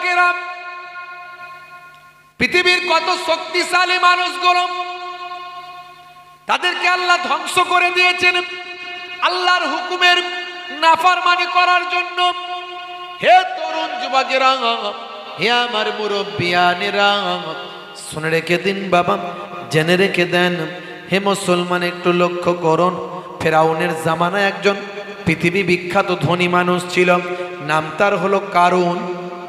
যুবকেরা, পৃথিবীর কত শক্তিশালী মানুষগুলো তাদেরকে আল্লাহ ধ্বংস করে দিয়েছেন আল্লাহর হুকুমের নাফরমানি করার জন্য। হে তরুণ যুবকেরা, হে আমার মুরব্বিয়ানেরা, শুনে রেখে দিন বাবা, জেনে রেখে দেন। হে মুসলমান, একটু লক্ষ্য করুন। ফেরাউনের জামানায় একজন পৃথিবী বিখ্যাত ধনী মানুষ ছিল, নাম তার হলো কারুন।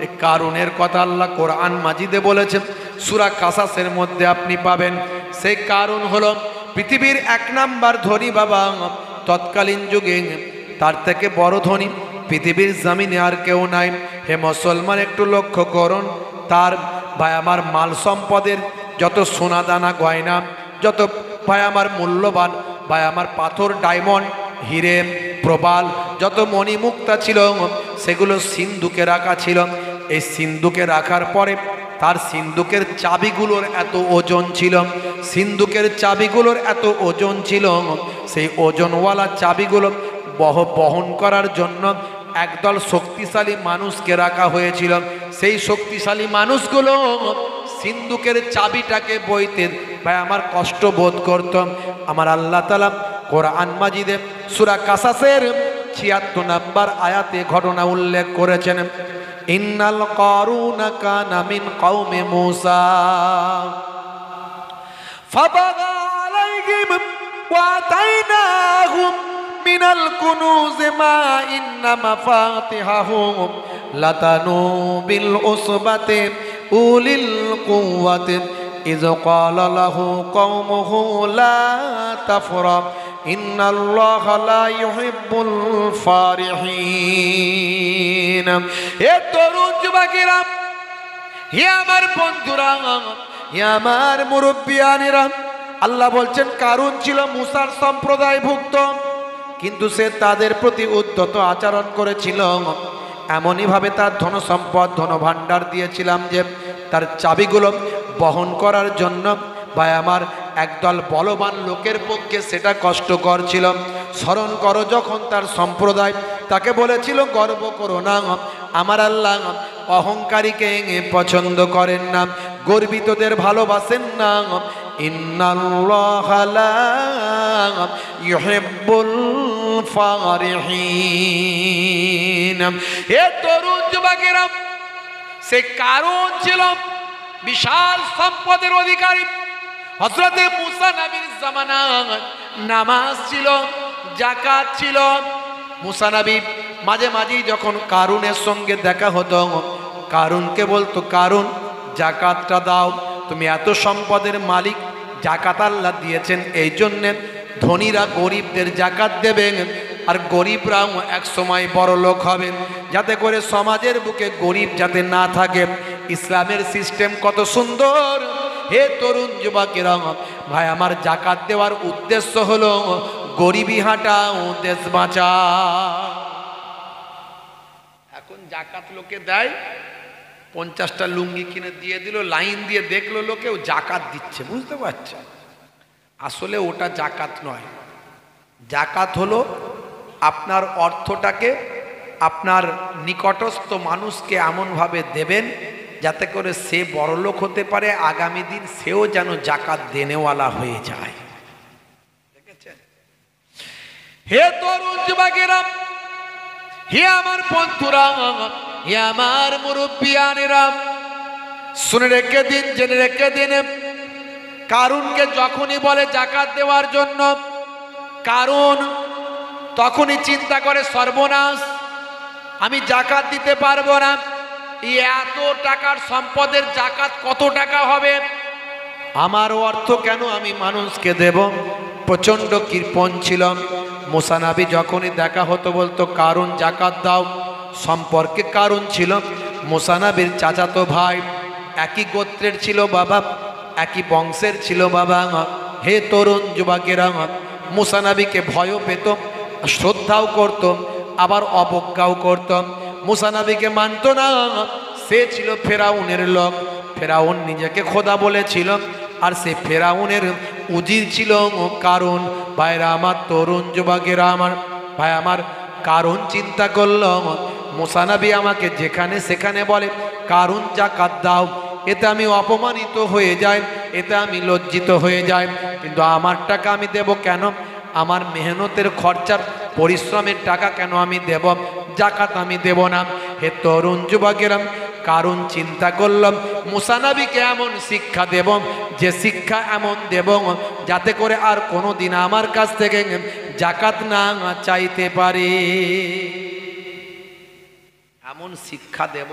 এই কারুনের কথা আল্লাহ কোরআন মাজিদে বলেছেন, সূরা কাসাসের মধ্যে আপনি পাবেন। সেই কারুন হলো পৃথিবীর 1 নাম্বার ধনী বাবা। তৎকালীন যুগে তার থেকে বড় ধনী পৃথিবীর জমিনে আর কেউ নাই। হে মুসলমান, একটু লক্ষ্য করুন। তার ভাই আমার মাল সম্পদের যত সোনা দানা গয়না, যত ভাই আমার মূল্যবান ভাই আমার পাথর, ডায়মন্ড, হিরে, প্রবাল, যত মণিমুক্তা ছিল সেগুলো সিন্ধুকে রাখা ছিল। এই সিন্ধুকে রাখার পরে তার সিন্ধুকের চাবিগুলোর এত ওজন ছিল, সিন্ধুকের চাবিগুলোর এত ওজন ছিল, সেই ওজনওয়ালা চাবিগুলো বহন করার জন্য একদল শক্তিশালী মানুষকে রাখা হয়েছিল। সেই শক্তিশালী মানুষগুলো সিন্ধুকের চাবিটাকে বইতে ভাই আমার কষ্ট বোধ করত। আমার আল্লাহ তাআলা কোরআন মাজিদে সূরা কাসাসের ৭৬ নম্বর আয়াতে ঘটনা উল্লেখ করেছেন। ইন্নাল কারুনা কানা মিন কওমে মূসা ফাবাগা আলাইহিম ওয়া আতাইনাহুম মিনাল কুনুজ মা ইন্না মাফাতিহাহু লাতানু বিল উসবাতি উলিল কুওয়াতি ইয ক্বালা লাহু কওমুহু লা তাফরাহ ইন্নাল্লাহা লা ইউহিব্বুল ফারিহিন। হে তরুণ যুবকেরা, হে আমার বন্ধুরা, হে আমার মুরব্বিয়ানেরা, আল্লাহ বলছেন কারুন ছিল মুসার সম্প্রদায়ভুক্ত, কিন্তু সে তাদের প্রতি উদ্ধত আচরণ করেছিল। এমনই ভাবে তার ধন সম্পদ, ধন ভাণ্ডার দিয়েছিলাম যে তার চাবিগুলো বহন করার জন্য ভাই আমার একদল বলবান লোকের পক্ষে সেটা কষ্টকর ছিল। স্মরণ করো, যখন তার সম্প্রদায় তাকে বলেছিল গর্ব করো না, আমার আল্লাহ অহংকারীকে পছন্দ করেন না, গর্বিতদের ভালোবাসেন না। ইন্নাল্লাহা লা ইউহিব্বুল ফারিহিন। হে তরুণ যুবকেরা, সে কারুন ছিল বিশাল সম্পদের অধিকারী। হযরতে মুসা নবীর জামানায় নামাজ ছিল, যাকাত ছিল। মুসা নবী মাঝে মাঝে যখন কারুনের সঙ্গে দেখা হতো, কারুনকে বলতো, কারুন যাকাতটা দাও, তুমি এত সম্পদের মালিক, যাকাত আল্লাহ দিয়েছেন এই জন্যে ধনীরা গরিবদের যাকাত দেবেন, আর গরিবরাও এক সময় বড় লোক হবে, যাতে করে সমাজের বুকে গরিব যাতে না থাকে। ইসলামের সিস্টেম কত সুন্দর। হে তরুণ যুবকেরা, ভাই আমার যাকাত দেওয়ার উদ্দেশ্য হলো গরিবি হাঁটাও, দেশ বাঁচা। এখন যাকাত লোকে দেয়, 50টা লুঙ্গি কিনে দিয়ে দিল, লাইন দিয়ে দেখলো লোকেও যাকাত দিচ্ছে, বুঝতে পারছে? আসলে ওটা যাকাত নয়। যাকাত হলো আপনার অর্থটাকে আপনার নিকটস্থ মানুষকে এমনভাবে দেবেন যাতে করে সে বড়লোক হতে পারে, আগামী দিন সেও যেন যাকাত দেনেওয়ালা হয়ে যায়। দেখেছেন? হে তরুণ যুবকেরা, হে আমার বন্ধুরা, হে আমার মুরব্বিয়ানেরা, শুনে রেখে দিন, জেনে রেখে দিন। কারুনকে যখনই বলে যাকাত দেওয়ার জন্য, কারুন তখনই চিন্তা করে সর্বনাশ, আমি যাকাত দিতে পারবো না। এত টাকার সম্পদের যাকাত কত টাকা হবে? আমার অর্থ কেন আমি মানুষকে দেব? প্রচন্ড কৃপণ ছিল। মুসা নবী যখনই দেখা হতো বলতো, কারুন যাকাত দাও। সম্পর্কে কারুন ছিল মুসা নবীর চাচাতো ভাই, একই গোত্রের ছিল বাবা, একই বংশের ছিল বাবা। হে তরুণ যুবকেরা, মুসা নবীকে ভয়ও পেত, শ্রদ্ধাও করত, আবার অবজ্ঞাও করত। মুসা নবীকে মানত না। সে ছিল ফেরাউনের লোক, ফেরাউন নিজেকে খোদা বলেছিল, আর সে ফেরাউনের উজির ছিল কারুন। ভাইরা আমার, তরুণ যুবকেরা আমার, ভাই আমার, কারুন চিন্তা করল মুসা নবী আমাকে যেখানে সেখানে বলে কারুন জাকাত দাও, এতে আমি অপমানিত হয়ে যাই, এতে আমি লজ্জিত হয়ে যাই। কিন্তু আমার টাকা আমি দেব কেন? আমার মেহনতের খরচার পরিশ্রমের টাকা কেন আমি দেব? জাকাত আমি দেব না। হে তরুণ যুবকেরা, কারণ চিন্তা করলাম মুসা নবীকে এমন শিক্ষা দেব, যে শিক্ষা এমন দেব যাতে করে আর কোনো দিন আমার কাছ থেকে জাকাত না চাইতে পারে। এমন শিক্ষা দেব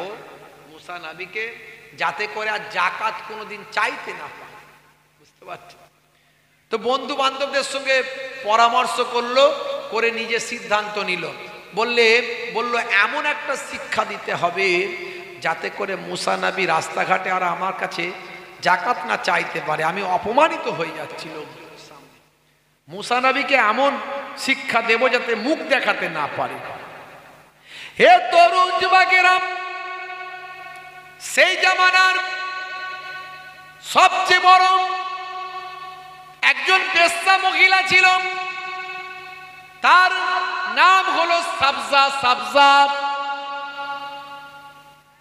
মুসা নবীকে যাতে করে আর জাকাত কোনোদিন চাইতে না পারে। বুঝতে পারছি? তো বন্ধু বান্ধবদের সঙ্গে পরামর্শ করলো, করে নিজে সিদ্ধান্ত নিল। বলল এমন একটা শিক্ষা দিতে হবে যাতে করে মুসা নবী রাস্তাঘাটে আর আমার কাছে জাকাত না চাইতে পারে। আমি অপমানিত হয়ে যাচ্ছি লোকজনের সামনে। মুসা নবীকে এমন শিক্ষা দেব যাতে মুখ দেখাতে না পারে। হে তরুণ যুবকেরা, সেই জামানার সবচেয়ে বড় একজন বেশ্যা মহিলা ছিল, তার নাম হলো সাবজা। সাবজা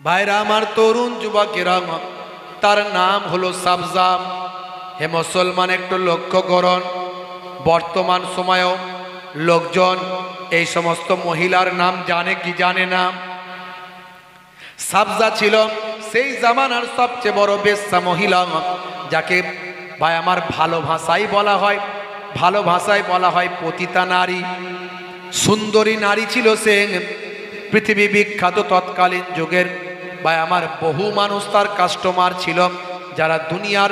ভাইরা আমার, তরুণ যুবকেরা, তার নাম হলো সাবজা। হে মুসলমান, একটু লক্ষ্য করুন, বর্তমান সময়েও লোকজন এই সমস্ত মহিলার নাম জানে কি জানে না? সাবজা ছিল সেই জামানার সবচেয়ে বড় বেশ্যা মহিলা, যাকে ভাই আমার ভালো ভাষায় বলা হয় পতিতা নারী। সুন্দরী নারী ছিল সে, পৃথিবী বিখ্যাত তৎকালীন যুগের। ভাই আমার বহু মানুষ তার কাস্টমার ছিল, যারা দুনিয়ার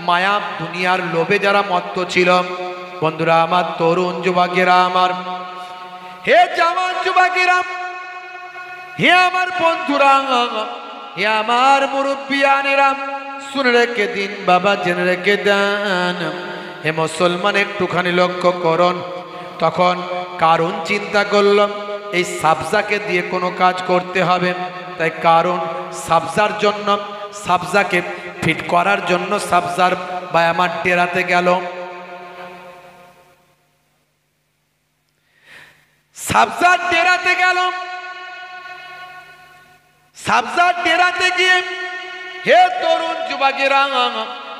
মায়া দুনিয়ার লোভে যারা মত্ত ছিল। বন্ধুরা আমার, তরুণ যুবকেরা আমার, হে জওয়ান যুবকেরা, হে আমার বন্ধুরা, হে আমার মুরব্বিয়ানেরা, শুনে রেখে দিন বাবা, জেনে রেখে দেন। হে মুসলমান, একটুখানি লক্ষ্য করুন। তখন কারণ চিন্তা করল এই সাবজাকে দিয়ে কোনো কাজ করতে হবে। তাই কারণ সাবজার জন্য, সাবজাকে ফিট করার জন্য সাবজার বা আমার ডেরাতে গেল। সাবজার ডেরাতে গেল। সাবজার ডেরাতে গিয়ে, হে তরুণ যুবকেরা,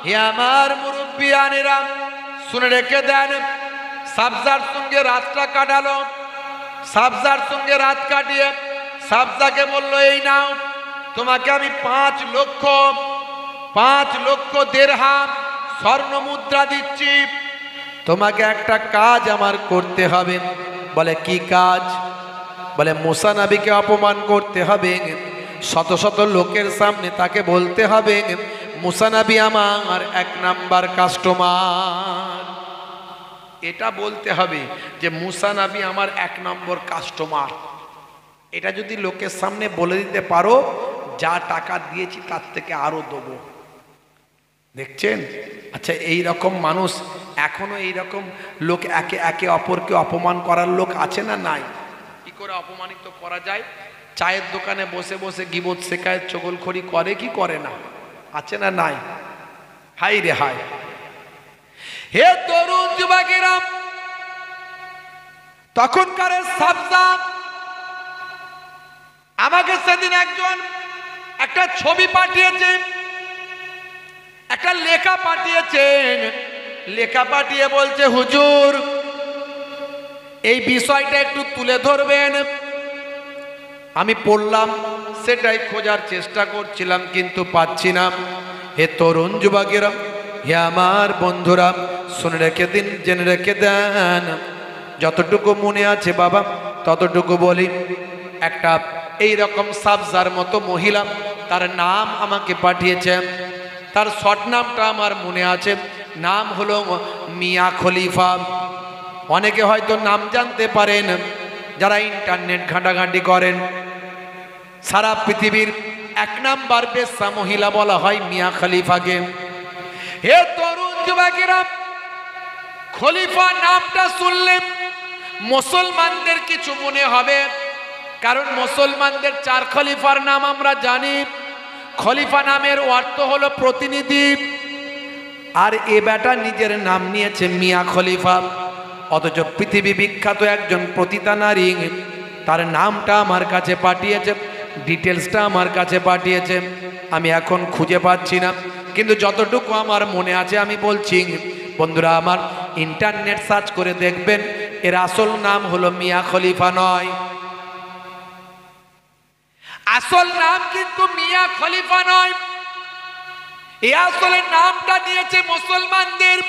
হে আমার মুরব্বিয়ানেরা, শুনে রেখে দেন, সাবজার সঙ্গে রাতটা কাটালো। সাবজার সঙ্গে রাত কাটিয়ে সাবজাকে বলল, এই নাও, তোমাকে আমি 5 লক্ষ দিরহাম স্বর্ণ মুদ্রা দিচ্ছি। তোমাকে একটা কাজ আমার করতে হবে। বলে কি কাজ? বলে মুসা নবীকে অপমান করতে হবে, শত শত লোকের সামনে তাকে বলতে হবে মুসা নবী আমার 1 নাম্বার কাস্টমার। এটা বলতে হবে যে মুসা নবী আমার 1 নম্বর কাস্টমার। এটা যদি লোকের সামনে বলে দিতে পারো, যা টাকা দিয়েছি তার থেকে আরো দেবো। দেখছেন? আচ্ছা, এই রকম মানুষ এখনো, এই রকম লোক একে একে অপরকে অপমান করার লোক আছে না নাই? কি করে অপমানিত করা যায়? চায়ের দোকানে বসে বসে গিবত শেখায়ত চগলখড়ি করে কি করে না? আছে না নাই? হাই রে হাই। হে তরুণ যুবকেরা, তখনকার সাবজা আমাকে সেদিন একটা ছবি পাঠিয়েছে, একটা লেখা পাঠিয়েছেন। লেখা পাঠিয়ে বলছে, হুজুর এই বিষয়টা একটু তুলে ধরবেন। আমি পড়লাম, সেটাই খোঁজার চেষ্টা করছিলাম, কিন্তু পাচ্ছি না। হে তরুণ যুবকেরা, হে আমার বন্ধুরা, শুনে রেখে দিন, জেনে রেখে দেন। যতটুকু মনে আছে বাবা ততটুকু বলি। একটা এই রকম সাবজার মতো মহিলা, তার নাম আমাকে পাঠিয়েছেন। তার শর্ট নামটা আমার মনে আছে, নাম হলো মিয়া খলিফা। অনেকে হয়তো নাম জানতে পারেন যারা ইন্টারনেট ঘাঁটাঘাঁটি করেন। সারা পৃথিবীর 1 নাম্বার বেশ্যা মহিলা বলা হয় মিয়া খলিফাকে। হে তরুণ যুবকেরা, খলিফা নামটা শুনলে মুসলমানদের কিছু মনে হবে, কারণ মুসলমানদের 4 খলিফার নাম আমরা জানি। খলিফা নামের অর্থ হলো প্রতিনিধি, আর এ বেটা নিজের নাম নিয়েছে মিয়া খলিফা। অথচ পৃথিবী বিখ্যাত একজন পতিতা নারী তার নামটা আমার কাছে পাঠিয়েছে, ডিটেলসটা আমার কাছে পাঠিয়েছে। আমি এখন খুঁজে পাচ্ছি না, কিন্তু যতটুকু আমার মনে আছে আমি বলছি। বন্ধুরা আমার, ইন্টারনেট সার্চ করে দেখবেন, এর আসল নাম হলো মিয়া খলিফা নয়। আসল নাম কিন্তু মিয়া খলিফা নয়। এই আসলে নামটা দিয়েছে মুসলমানদের,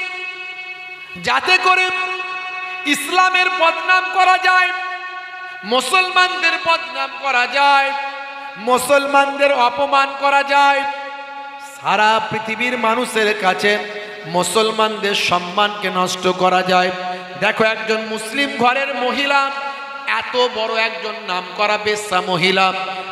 যাতে করে ইসলামের বদনাম করা যায়, মুসলমানদের বদনাম করা যায়, মুসলমানদের অপমান করা যায়, সারা পৃথিবীর মানুষের কাছে মুসলমানদের সম্মানকে নষ্ট করা যায়। দেখো, একজন মুসলিম ঘরের মহিলা, এত বড় একজন নামকরা বেশ্যা মহিলা,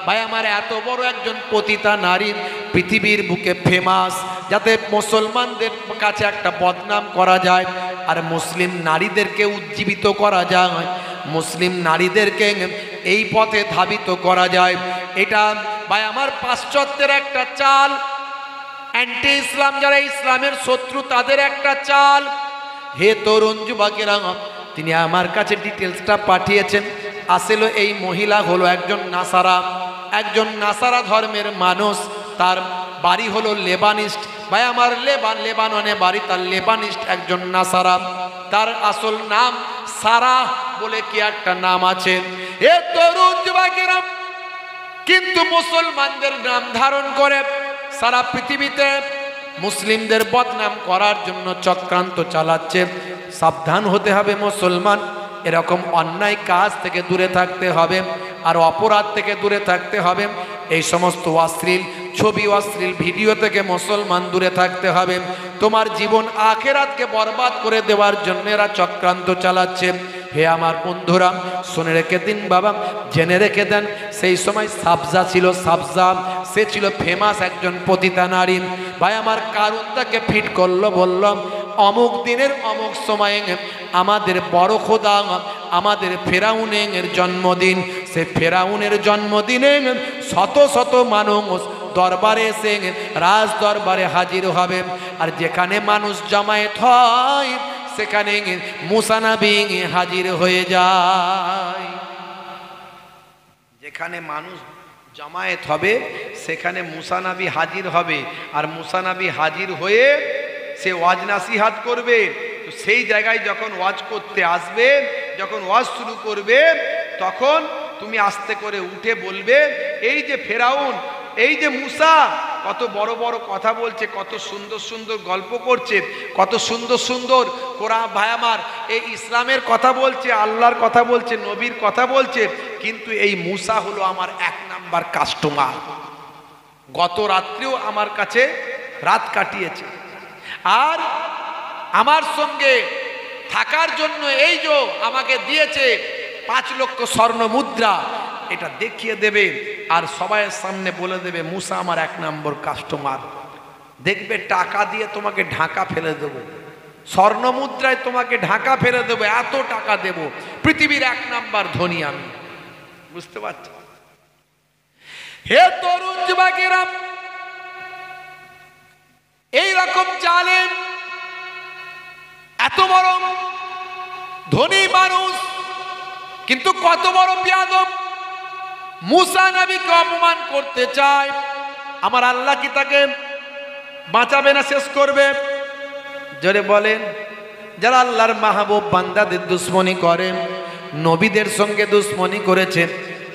ভাই আমার, এত বড় একজন পতিতা নারী পৃথিবীর বুকে ফেমাস, যাতে মুসলমানদের কাছে একটা বদনাম করা যায় আর মুসলিম নারীদেরকে উজ্জীবিত করা যায়, মুসলিম নারীদেরকে এই পথে ধাবিত করা যায়। এটা ভাই আমার পাশ্চাত্যের একটা চাল, অ্যান্টি ইসলাম, যারা ইসলামের শত্রু, তাদের একটা চাল। হে তরুণ যুবকেরা, তিনি আমার কাছে ডিটেলসটা পাঠিয়েছেন। আসলে এই মহিলা হলো একজন নাসারা, একজন নাসারা ধর্মের মানুষ। তার বাড়ি হলো লেবানিস্ট, ভাই আমার, লেবাননে বাড়ি তার, লেবানিস্ট একজন নাসারা। তার আসল নাম সারা বলে কি একটা নাম আছে। এ তরুণ যুবকেরা, কিন্তু মুসলমানদের নাম ধারণ করে সারা পৃথিবীতে মুসলিমদের বদনাম করার জন্য চক্রান্ত চালাচ্ছে। সাবধান হতে হবে মুসলমান, এরকম অন্যায় কাজ থেকে দূরে থাকতে হবে আর অপরাধ থেকে দূরে থাকতে হবে। এই সমস্ত অশ্লীল ছবি, অশ্লীল ভিডিও থেকে মুসলমান দূরে থাকতে হবে। তোমার জীবন আখেরাতকে বরবাদ করে দেওয়ার জন্য এরা চক্রান্ত চালাচ্ছে। হে আমার বন্ধুরা, শুনে রেখে দিন বাবা, জেনে রেখে দেন। সেই সময় সাবজা ছিল, সাবজা, সে ছিল ফেমাস একজন পতিতা নারী। ভাই আমার, কারণ তাকে ফিট করলো, বলল অমুক দিনের অমুক সময়ে আমাদের বড় খোদা, আমাদের ফেরাউনের জন্মদিন। সে ফেরাউনের জন্মদিনে শত শত মানুষ দরবারে এসে রাজ দরবারে হাজির হবে। আর যেখানে মানুষ জমায়েত হয় সেখানে মুসা নবী হাজির হয়ে যায়। যেখানে মানুষ জমায়েত হবে সেখানে মুসা নবী হাজির হবে, আর মুসা নবী হাজির হয়ে সে ওয়াজ নাসিহাত করবে। তো সেই জায়গায় যখন ওয়াজ করতে আসবে, যখন ওয়াজ শুরু করবে, তখন তুমি আস্তে করে উঠে বলবে, এই যে ফেরাউন, এই যে মুসা কত বড় বড় কথা বলছে, কত সুন্দর সুন্দর গল্প করছে, কত সুন্দর সুন্দর কোরআন, ভাই আমার, এই ইসলামের কথা বলছে, আল্লাহর কথা বলছে, নবীর কথা বলছে, কিন্তু এই মুসা হলো আমার 1 নাম্বার কাস্টমার। গত রাত্রেও আমার কাছে রাত কাটিয়েছে, আর আমার সঙ্গে থাকার জন্য এই যে আমাকে দিয়েছে 5 লক্ষ স্বর্ণ মুদ্রা, এটা দেখিয়ে দেবে আর সবাইয়ের সামনে বলে দেবে মুসা আমার 1 নম্বর কাস্টমার। দেখবে টাকা দিয়ে তোমাকে ঢাকা ফেলে দেবো, স্বর্ণ মুদ্রায় তোমাকে ঢাকা ফেলে দেবো, এত টাকা দেব, পৃথিবীর 1 নাম্বার ধনী আমি। বুঝতে পারছো? হে তরুণ যুবকেরা, এইরকম জালেম, এত বড় ধনী মানুষ, কিন্তু কত বড় বেয়াদব, মুসা নবীকে অপমান করতে চায়। আমার আল্লাহ কি তাকে বাঁচাবে না শেষ করবে? জোরে বলেন। যারা আল্লাহর মাহবুব বান্দাদের দুশ্মনী করে, নবীদের সঙ্গে দুশ্মনী করেছে,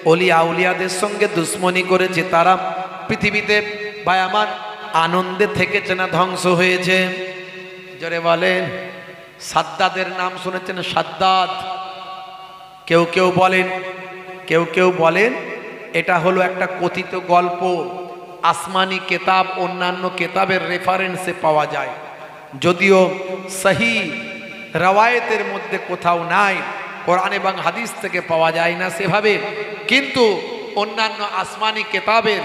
ওলি আউলিয়াদের সঙ্গে দুশ্মনী করেছে, তারা পৃথিবীতে ভাই আমার আনন্দে থেকেছে না ধ্বংস হয়েছে? জোরে বলেন। সাদ্দাদের নাম শুনেছেন? সাদ্দাদ। কেউ কেউ বলেন এটা হলো একটা কথিত গল্প, আসমানি কেতাব, অন্যান্য কেতাবের রেফারেন্সে পাওয়া যায়, যদিও সহি রওয়ায়েতের মধ্যে কোথাও নাই, কোরআন এবং হাদিস থেকে পাওয়া যায় না সেভাবে, কিন্তু অন্যান্য আসমানি কেতাবের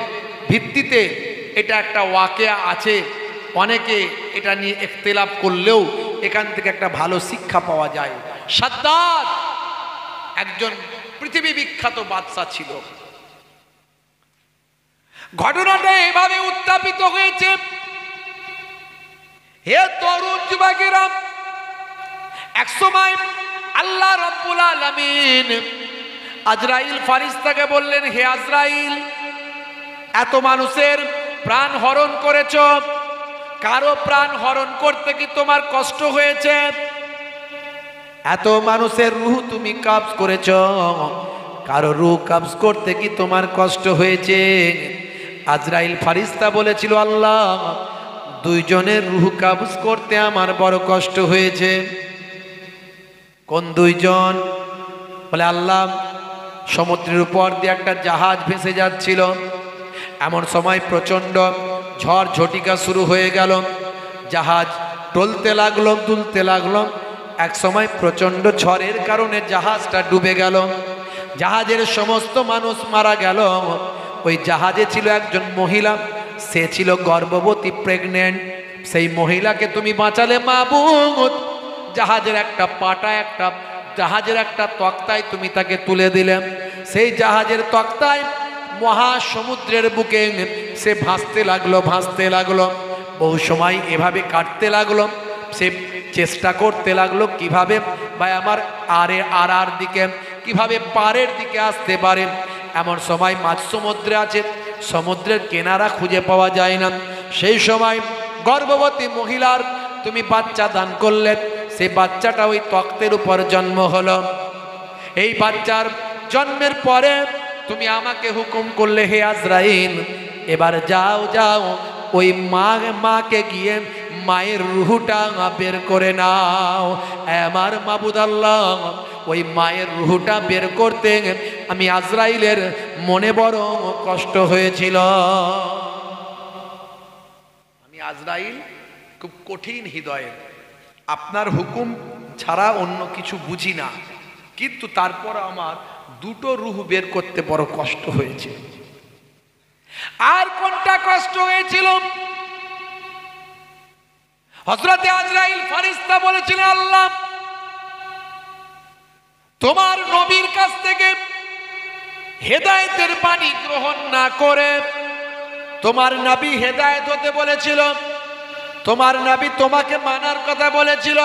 ভিত্তিতে এটা একটা ওয়াকিয়া আছে। অনেকে এটা নিয়ে ইখতিলাফ করলেও এখান থেকে একটা ভালো শিক্ষা পাওয়া যায়। সাদ্দাদ একজন পৃথিবী বিখ্যাত বাদশা ছিল। ঘটনাটা এভাবে উত্থাপিত হয়েছে। হে তরুণ যুবকেরা, এক সময় আল্লাহ রাব্বুল আলামিন আজরাইল ফারিস্তাকে বললেন, হে আজরাইল, এত মানুষের প্রাণ হরণ করেছ, কারো প্রাণ হরণ করতে কি তোমার কষ্ট হয়েছে? এত মানুষের রূহ তুমি কবজ করেছ, কারো রূহ কবজ করতে কি তোমার কষ্ট হয়েছে? আজরাইল ফারিস্তা বলেছিল, আল্লাহ, দুইজনের রূহ কবজ করতে আমার বড় কষ্ট হয়েছে। কোন দুইজন? বলে, আল্লাহ, সমুদ্রের উপর দিয়ে একটা জাহাজ ভেসে যাচ্ছিল, এমন সময় প্রচণ্ড ঝড় ঝটিকা শুরু হয়ে গেল, জাহাজ টলতে লাগলো, দুলতে লাগলো। এক সময় প্রচণ্ড ঝড়ের কারণে জাহাজটা ডুবে গেল, জাহাজের সমস্ত মানুষ মারা গেল। ওই জাহাজে ছিল একজন মহিলা, সে ছিল গর্ভবতী, প্রেগনেন্ট। সেই মহিলাকে তুমি বাঁচালে মাবুদ। জাহাজের একটা পাটা, জাহাজের একটা তক্তায় তুমি তাকে তুলে দিলে। সেই জাহাজের তক্তায় মহাসমুদ্রের বুকে সে ভাসতে লাগলো, ভাসতে লাগলো। বহু সময় এভাবে কাটতে লাগলো। সে চেষ্টা করতে লাগলো কিভাবে ভাই আমার আর দিকে, কিভাবে পারের দিকে আসতে পারে। এমন সময় মাঝ সমুদ্রে আছে, সমুদ্রের কেনারা খুঁজে পাওয়া যায় না। সেই সময় গর্ভবতী মহিলার তুমি বাচ্চা দান করলে, সেই বাচ্চাটা ওই তক্তের উপর জন্ম হলো। এই বাচ্চার জন্মের পরে তুমি আমাকে হুকুম করলে, হে আজরাইল, এবার যাও যাও, ওই মাকে গিয়ে মায়ের রুহটা বের করে নাও। আমার মাবুদ আল্লাহ, ওই মায়ের রুহটা বের করতে আমি আজরাইলের মনে বড় কষ্ট হয়েছিল। আমি আজরাইল খুব কঠিন হৃদয়ের, আপনার হুকুম ছাড়া অন্য কিছু বুঝি না, কিন্তু তারপর আমার দুটো রুহ বের করতে বড় কষ্ট হয়েছে। আর কোনটা কষ্ট হয়েছিল? হযরতে আজরাইল ফারিস্তা বলেছিলেন, আল্লাহ, তোমার নবীর কাছ থেকে হেদায়েতের বাণী গ্রহণ না করে, তোমার নবী হেদায়েত হতে বলেছিল, তোমার নবী তোমাকে মানার কথা বলেছিল,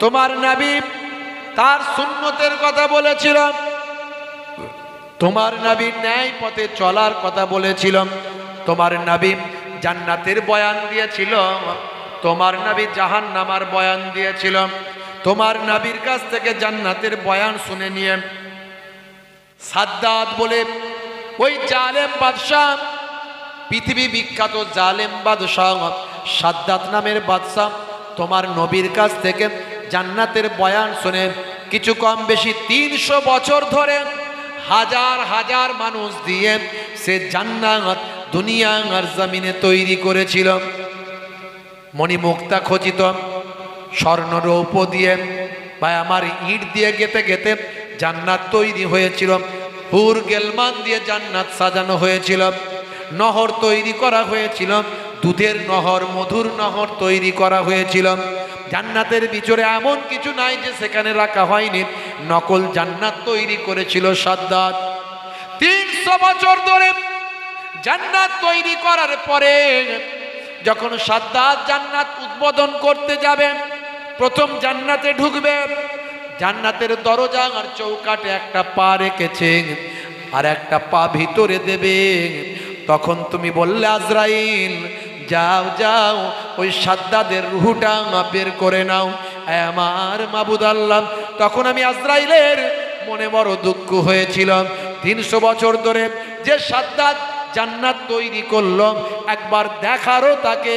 তোমার নবী তার সুন্নতের কথা বলেছিল, তোমার নবী ন্যায় পথে চলার কথা বলেছিল, তোমার নবী জান্নাতের বয়ান দিয়েছিল, তোমার নবী জাহান্নামের বয়ান দিয়েছিল। তোমার নবীর কাছ থেকে জান্নাতের বয়ান শুনে নিয়ে সাদ্দাত বলে ওই জালেম বাদশাহ, পৃথিবী বিখ্যাত জালেম বাদশাহ সাদ্দাত নামের বাদশাহ, তোমার নবীর কাছ থেকে জান্নাতের বয়ান শুনে কিছু কম বেশি 300 বছর ধরে হাজার হাজার মানুষ দিয়ে সে জান্নাত দুনিয়া আর জমিনে তৈরি করেছিল। মণিমুক্তা খচিত স্বর্ণ রৌপ্য দিয়ে বা আমার ইট দিয়ে গেতে গেতে জান্নাত তৈরি হয়েছিল। হুর গেলমান দিয়ে জান্নাত সাজানো হয়েছিল। নহর তৈরি করা হয়েছিল, দুধের নহর, মধুর নহর তৈরি করা হয়েছিল। জান্নাতের ভিতরে এমন কিছু নাই যে সেখানে রাখা হয়নি। নকল জান্নাত তৈরি করেছিল সাদ্দাত। 300 বছর ধরে জান্নাত তৈরি করার পরে যখন সাদ্দাত জান্নাত উদ্বোধন করতে যাবে, প্রথম জান্নাতে ঢুকবে, জান্নাতের দরজা আর চৌকাটে একটা পা রেখেছে আর একটা পা ভিতরে দেবে। তখন তুমি বললে, আজরাইল, যাও যাও, ওই সাদ্দাদের রুহটা বের করে নাও। আমার মাবুদ আল্লাহ, তখন আমি আজরাইলের মনে বড় দুঃখ হয়েছিল। 300 বছর ধরে যে সাদ্দাত জান্নাত তৈরি করলো, একবার দেখারও তাকে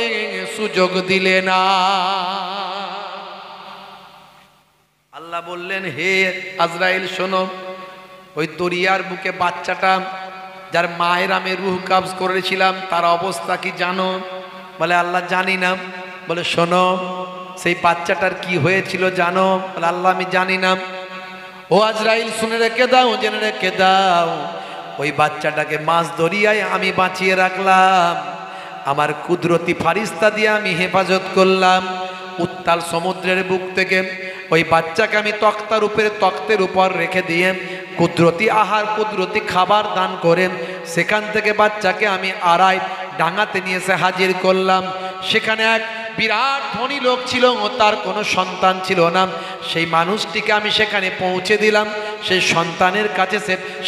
সুযোগ দিলে না। আল্লাহ বললেন, হে আজরাইল, শোনো, ওই দরিয়ার বুকে বাচ্চাটা যার মায়ের আমি রুহ কবজ করেছিলাম, তার অবস্থা কি জানো? বলে, আল্লাহ, জানি না। বলে, শোনো, সেই বাচ্চাটার কি হয়েছিল জানো? বলে, আল্লাহ, আমি জানি না। ও আজরাইল, শুনে রেখে দাও, জেনে রেখে দাও, ওই বাচ্চাটাকে মাছ দরিয়ায় আমি বাঁচিয়ে রাখলাম, আমার কুদরতি ফারিস্তা দিয়ে আমি হেফাজত করলাম। উত্তাল সমুদ্রের বুক থেকে ওই বাচ্চাকে আমি তক্তের উপর রেখে দিয়ে কুদরতি আহার, কুদরতি খাবার দান করে সেখান থেকে বাচ্চাকে আমি আড়াই ডাঙাতে নিয়ে এসে হাজির করলাম। সেখানে এক বিরাট ধনী লোক ছিল, তার কোনো সন্তান ছিল না। সেই মানুষটিকে আমি সেখানে পৌঁছে দিলাম। সেই সন্তানের কাছে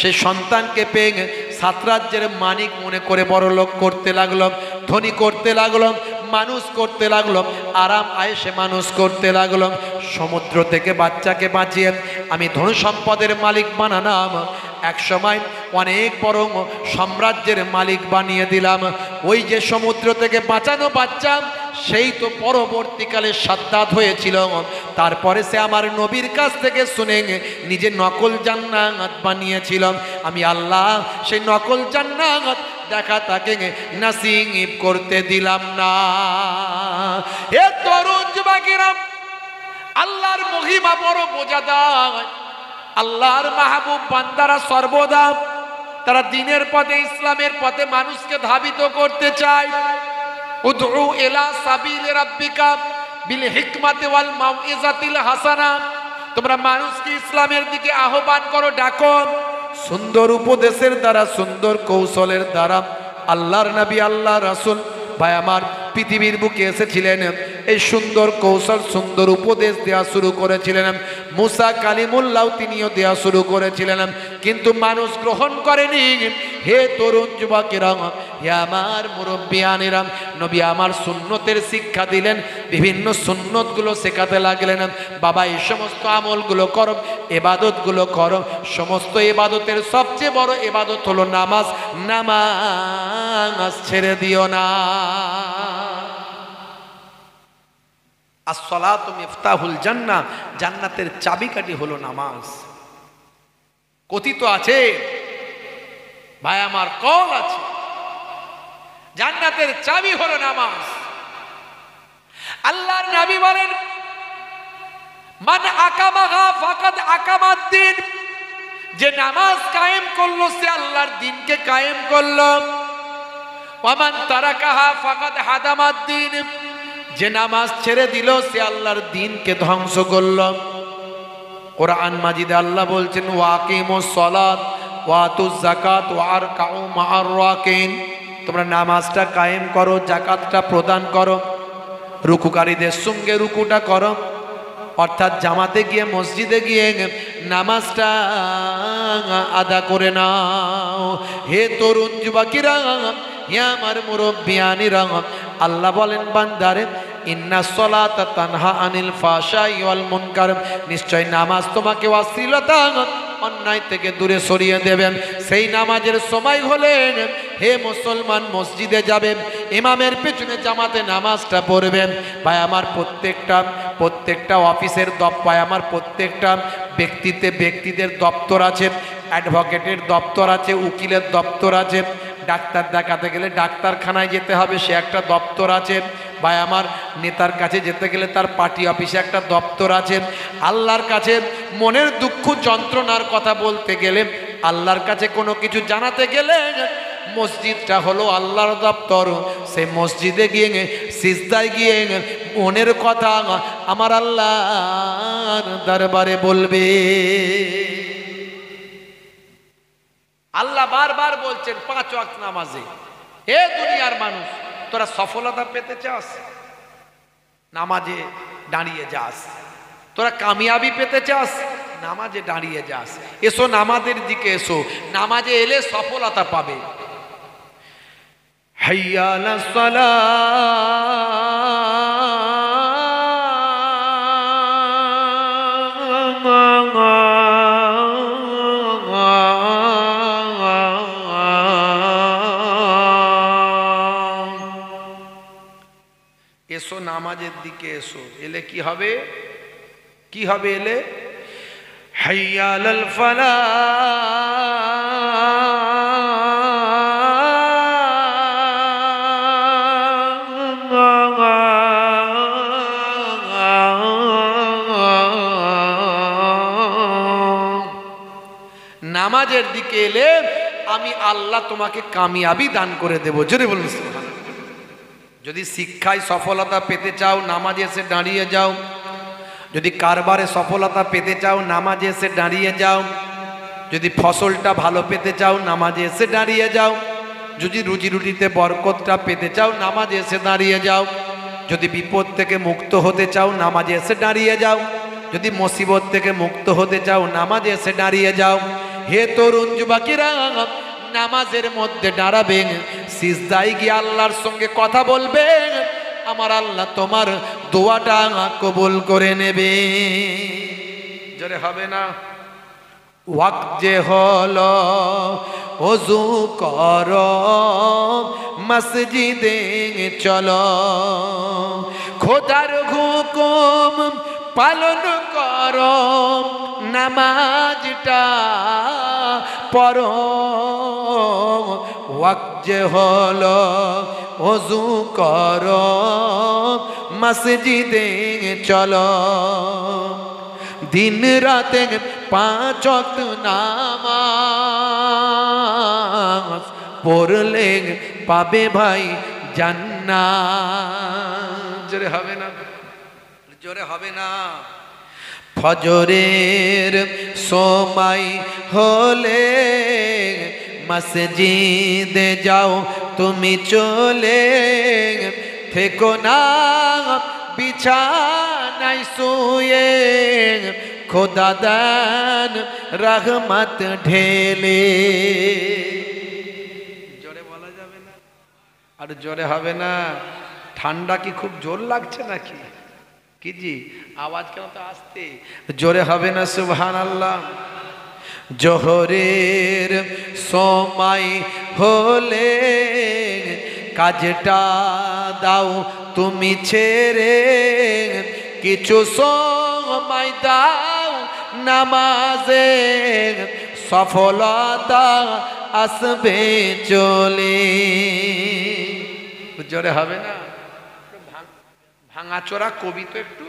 সেই সন্তানকে পেয়ে সাতরাজ্যের মানিক মনে করে বড়লোক করতে লাগলো, ধনী করতে লাগলো, মানুষ করতে লাগলো, আরাম আয়েশে মানুষ করতে লাগলো। সমুদ্র থেকে বাচ্চাকে বাঁচিয়ে আমি ধন সম্পদের মালিক বানালাম, এক সময় অনেক বড় সাম্রাজ্যের মালিক বানিয়ে দিলাম। ওই যে সমুদ্র থেকে বাঁচানো বাচ্চা, সেই তো পরবর্তীকালে সাদ্দাত হয়েছিল। তারপরে সে আমার নবীর কাছ থেকে শুনে নিজে নকল জান্নাত বানিয়েছিল। আমি আল্লাহ সেই নকল জান্নাত দেখা তাকে নাসিব করতে দিলাম না। এ তরুণ যুবকেরা, আল্লাহর মহিমা বড় বোঝাদার। আল্লাহর মাহবুব বান্দারা সর্বদা তারা দ্বীনের পথে, ইসলামের পথে মানুষকে ধাবিত করতে চায়। উদউ ইলা সাবিল রাব্বিকা বিল হিকমাতি ওয়াল মাউইজাতিল হাসানা, তোমরা মানুষকে ইসলামের দিকে আহ্বান করো, ডাকো। সুন্দর উপদেশের দ্বারা, সুন্দর কৌশলের দ্বারা আল্লাহর নবী, আল্লাহ রাসূল ভাই আমার পৃথিবীর বুকে এসেছিলেন। এই সুন্দর কৌশল, সুন্দর উপদেশ দেওয়া শুরু করেছিলেন। মুসা কালিমুল্লাহ তিনিও দেওয়া শুরু করেছিলেন, কিন্তু মানুষ গ্রহণ করেনি। হে তরুণ যুবকেরা, হে আমার মুরব্বিয়ানেরা, নবী আমার সুন্নতের শিক্ষা দিলেন, বিভিন্ন সুন্নতগুলো শেখাতে লাগলেন। বাবা এই সমস্ত আমলগুলো করো, এবাদতগুলো করো। সমস্ত এবাদতের সবচেয়ে বড় এবাদত হলো নামাজ। নামাজ ছেড়ে দিও না। আসসালাতু মিফতাহুল জান্নাহ, জান্নাতের চাবিকাঠি হলো নামাজ। কথিত আছে ভাই আমার, কল আছে, জান্নাতের চাবি হলো নামাজ। আল্লাহর নবী বলেন, মান আকামাহা ফাকাদ আকামাদ্দিন, যে নামাজ কায়েম করলো সে আল্লাহর দ্বীনকে কায়েম করলো। ওয়া মান তারাকাহা ফাকাদ হাদামাদ্দিন, যে নামাজ ছেড়ে দিল সে আল্লাহর দ্বীনকে ধ্বংস করল। কোরআন মাজিদে আল্লাহ বলছেন, ওয়াকিমুস সালাত ওয়াতুজ যাকাত ওয়ারকাউ মা'আর রাকিন, তোমরা নামাজটা কায়েম করো, যাকাতটা প্রদান করো, রুকুকারীদের সঙ্গে রুকুটা করো, অর্থাৎ জামাতে গিয়ে, মসজিদে গিয়ে নামাজটা আদা করে নাও। হে তরুণ যুবকেরা, হে আমার মুরব্বিয়ানেরা, আল্লাহ বলেন বান্দারে, ইন্না সলাতা তানহা আনিল ফাহশাই ওয়াল মুনকার, নিশ্চয় নামাজ তোমাকে অশ্লীলতা, অন্যায় থেকে দূরে সরিয়ে দেবেন। সেই নামাজের সময় হলেন, হে মুসলমান মসজিদে যাবেন, ইমামের পেছনে জামাতে নামাজটা পড়বেন। ভাই আমার প্রত্যেকটা অফিসের ভাই আমার প্রত্যেকটা ব্যক্তিদের দপ্তর আছে, অ্যাডভোকেটের দপ্তর আছে, উকিলের দপ্তর আছে, ডাক্তার দেখাতে গেলে ডাক্তারখানায় যেতে হবে, সে একটা দপ্তর আছে। ভাই আমার নেতার কাছে যেতে গেলে তার পার্টি অফিসে একটা দপ্তর আছে। আল্লাহর কাছে মনের দুঃখ যন্ত্রণার কথা বলতে গেলে, আল্লাহর কাছে কোনো কিছু জানাতে গেলে মসজিদটা হলো আল্লাহর দপ্তর। সেই মসজিদে গিয়ে, সিজদায় গিয়ে মনের কথা আমার আল্লাহর দরবারে বলবে। আল্লাহ বারবার বলছেন 5 ওয়াক্ত নামাজে, হে দুনিয়ার মানুষ, তোরা সফলতা পেতে চাস, নামাজে দাঁড়িয়ে যাস। তোরা কামিয়াবি পেতে চাস, নামাজে দাঁড়িয়ে যাস। এসো নামাজের দিকে এসো, নামাজে এলে সফলতা পাবে। হাইয়া আলাস সালাহ, এসো নামাজের দিকে এসো। এলে কি হবে? কি হবে এলে? হাইয়া আলাল ফালাহ। নামাজের দিকে এলে আমি আল্লাহ তোমাকে কামিয়াবি দান করে দেব। জোরে বলুন সুবহানাল্লাহ। যদি শিক্ষায় সফলতা পেতে চাও, নামাজে এসে দাঁড়িয়ে যাও। যদি কারবারে সফলতা পেতে চাও, নামাজে এসে দাঁড়িয়ে যাও। যদি ফসলটা ভালো পেতে চাও, নামাজে এসে দাঁড়িয়ে যাও। যদি রুজি রুটিতে বরকতটা পেতে চাও, নামাজে এসে দাঁড়িয়ে যাও। যদি বিপদ থেকে মুক্ত হতে চাও, নামাজে এসে দাঁড়িয়ে যাও। যদি মুসিবত থেকে মুক্ত হতে চাও নামাজে এসে দাঁড়িয়ে যাও। হে তরুণ যুবকেরা, নামাজের মধ্যে দাঁড়াবে, সিজদায় গিয়ে আল্লাহর সঙ্গে কথা বলবে, আমার আল্লাহ তোমার দোয়াটা কবুল করে নেবে। জোরে হবে না? ওয়াক্ত যে হলো ওযু করো, মসজিদে চলো, খোদার হুকুম পালন করো, নামাজটা পড়ো। ওয়াক্ত যে হলো ওযু করো, মসজিদে চলো, দিন রাতে 5 ওয়াক্ত নামাজ পড়লে পাবে ভাই জান্নাত। জোরে হবে না? জোরে হবে না? ফজরের সময় হলে মসজিদে যাও তুমি চলে, থেকো না বিছানায় শুয়ে, খোদা দান রহমত ঢেলে। জোরে বলা যাবে না? আর জোরে হবে না? ঠান্ডা কি খুব জোর লাগছে নাকি? কি জি আওয়াজ কেন তো আসতে? জোরে হবে না? সুবহানাল্লাহ। জোহরের সময় হলে কাজটা দাও তুমি ছেড়ে, কিছু সময় দাও নামাজে, সফলতা আসবে চলে। জোরে হবে না? ভাঙাচোরা কবি তো একটু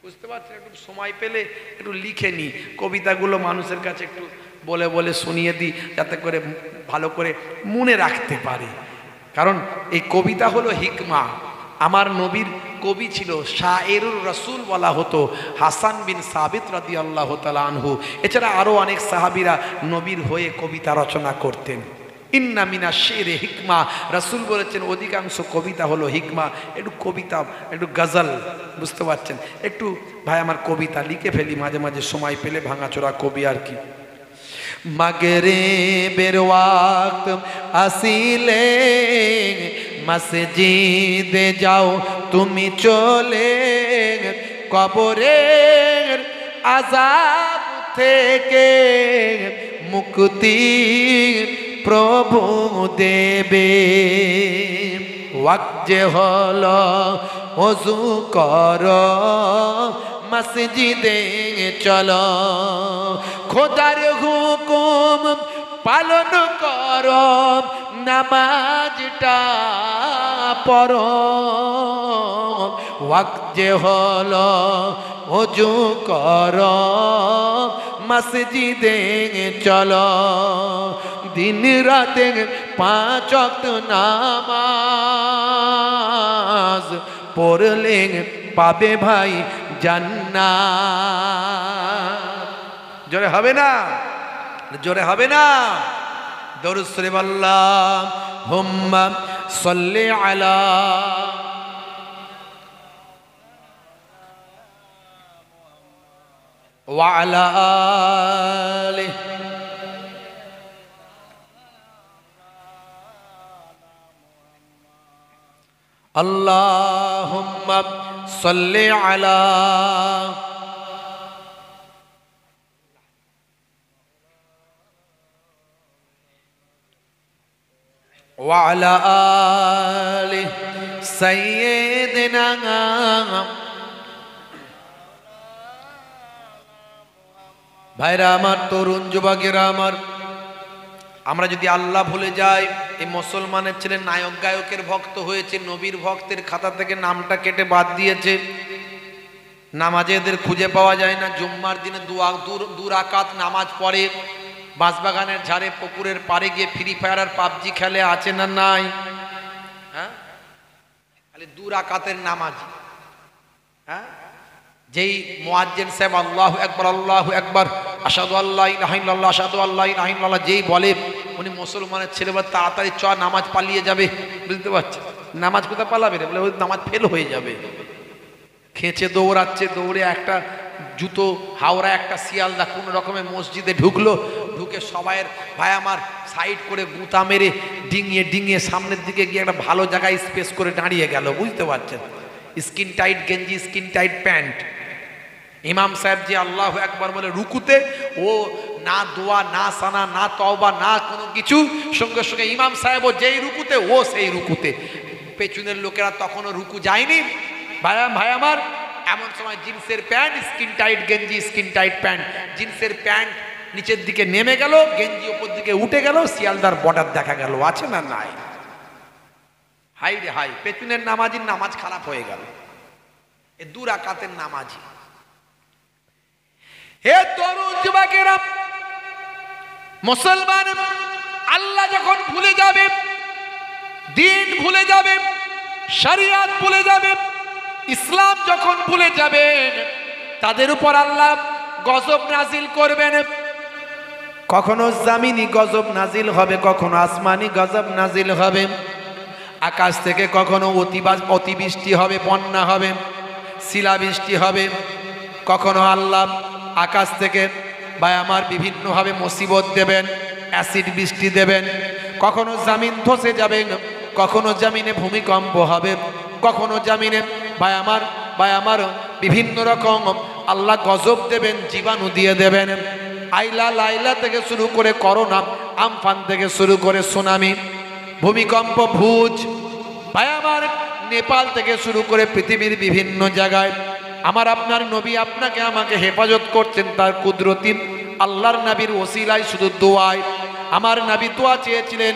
বুঝতে পারছেন, একটু সময় পেলে একটু লিখে নি কবিতাগুলো, মানুষের কাছে একটু বলে বলে শুনিয়ে দিই, যাতে করে ভালো করে মনে রাখতে পারে। কারণ এই কবিতা হলো হিকমা। আমার নবীর কবি ছিল, শায়েরুর রাসূল বলা হতো হাসান বিন সাবিত রাদিয়াল্লাহু তাআলা আনহু। এছাড়া আরও অনেক সাহাবীরা নবীর হয়ে কবিতা রচনা করতেন। ইন্না মিনা শেরে হিকমা, রাসূল বলেছেন অধিকাংশ কবিতা হলো হিকমা। একটু কবিতা, একটু গজল, বুঝতে পারছেন, একটু ভাই আমার কবিতা লিখে ফেলি মাঝে মাঝে সময় পেলে, ভাঙাচোরা কবি আর কি। মাগরিবের ওয়াক্ত আসিলে মসজিদে যাও তুমি চলে, কবরের আযাব থেকে মুক্তি প্রভু দেবে। ওয়াক্ত যে হলো ওযু করো, মসজিদে চলো, খোদার হুকুম পালন করো, নামাজটা পড়ো। ওয়াক্ত যে হলো ওযু করো, মসজিদে চলো, দিন রাতে 5 ওয়াক্ত নামাজ পড়লে পাবে ভাই জান্নাত। জোরে হবে না? জোরে হবে না? দরুদ শরীফ আল্লাহুম্মা সাল্লি আলা ওয়া আলা আলিহি আল্লাহুম্মা সাল্লি আলা ওয়া আলা আলি সাইয়্যিদিনা। ভাইরা আমার, তরুণ যুবকেরা আমার, আমরা যদি আল্লাহ ভুলে যাই, এই মুসলমানের ছেলে নায়ক গায়কের ভক্ত হয়েছে, নবীর ভক্তের খাতা থেকে নামটা কেটে বাদ দিয়েছে, নামাজে এদের খুঁজে পাওয়া যায় না, জুম্মার দিনে দু রাকাত নামাজ পড়ে, বাঁশবাগানের ঝাড়ে পুকুরের পাড়ে গিয়ে ফ্রি ফায়ার আর পাবজি খেলে, আছে না নাই? হ্যাঁ, খালি 2 রাকাতের নামাজ। হ্যাঁ, যেই মুয়াজ্জিন সাহেব আল্লাহু আকবার আশহাদু আল্লা ইলাহা ইল্লাল্লাহ আশহাদু আল্লা ইলাহা ইল্লাল্লাহ যেই বলে, উনি মুসলমানের ছেলে বলে তাড়াতাড়ি চ নামাজ পালিয়ে যাবে। বুঝতে পারছেন? নামাজ কোথায় পালাবে রে? বলে ওই নামাজ ফেল হয়ে যাবে। খেঁচে দৌড়াচ্ছে, দৌড়ে একটা জুতো হাওড়া একটা শিয়ালদা কোন রকমে মসজিদে ঢুকলো, ঢুকে সবাইয়ের ভাই আমার সাইড করে গুঁতা মেরে ডিঙিয়ে ডিঙিয়ে সামনের দিকে গিয়ে একটা ভালো জায়গায় স্পেস করে দাঁড়িয়ে গেল, বুঝতে পারছেন? স্কিন টাইট গেঞ্জি, স্কিন টাইট প্যান্ট। ইমাম সাহেব যে আল্লাহু আকবার বলে রুকুতে, ও না দোয়া না সানা না তওবা না কোনো কিছু, সঙ্গে সঙ্গে ইমাম সাহেবও যেই রুকুতে ও সেই রুকুতে। পেছনের লোকেরা তখনও রুকু যায়নি। ভাই আমার এমন সময় জিন্সের প্যান্ট, স্কিন টাইট গেঞ্জি, স্কিন টাইট প্যান্ট, জিন্সের প্যান্ট নিচের দিকে নেমে গেল, গেঞ্জি উপর দিকে উঠে গেল, শিয়ালদার বর্ডার দেখা গেল, আছে না নাই? হাই রে হাই, পেছনের নামাজির নামাজ খারাপ হয়ে গেল, এ 2 রাকাতের নামাজি। হে তরুণ যুবকেরা, মুসলমান আল্লাহ যখন ভুলে যাবে, দিন ভুলে যাবে, শরিয়ত ভুলে যাবে, ইসলাম যখন ভুলে যাবেন, তাদের উপর আল্লাহ গজব নাজিল করবেন। কখনো জামিনি গজব নাজিল হবে, কখনো আসমানি গজব নাজিল হবে। আকাশ থেকে কখনো অতিবৃষ্টি হবে, বন্যা হবে, শিলাবৃষ্টি হবে। কখনো আল্লাহ আকাশ থেকে ভাই আমার বিভিন্নভাবে মুসিবত দেবেন, অ্যাসিড বৃষ্টি দেবেন। কখনো জামিন ধসে যাবে, কখনো জামিনে ভূমিকম্প হবে, কখনো জামিনে ভাই আমার বিভিন্ন রকম আল্লাহ গজব দেবেন, জীবাণু দিয়ে দেবেন। আইলা লাইলা থেকে শুরু করে করোনা, আমফান থেকে শুরু করে সুনামি, ভূমিকম্প, ভুজ, ভাই আমার নেপাল থেকে শুরু করে পৃথিবীর বিভিন্ন জায়গায় আমার আপনার নবী আপনাকে আমাকে হেফাজত করছেন তার কুদরতি আল্লাহর নবীর ওসিলায়, শুধু দোয়ায়। আমার নবী দোয়া চেয়েছিলেন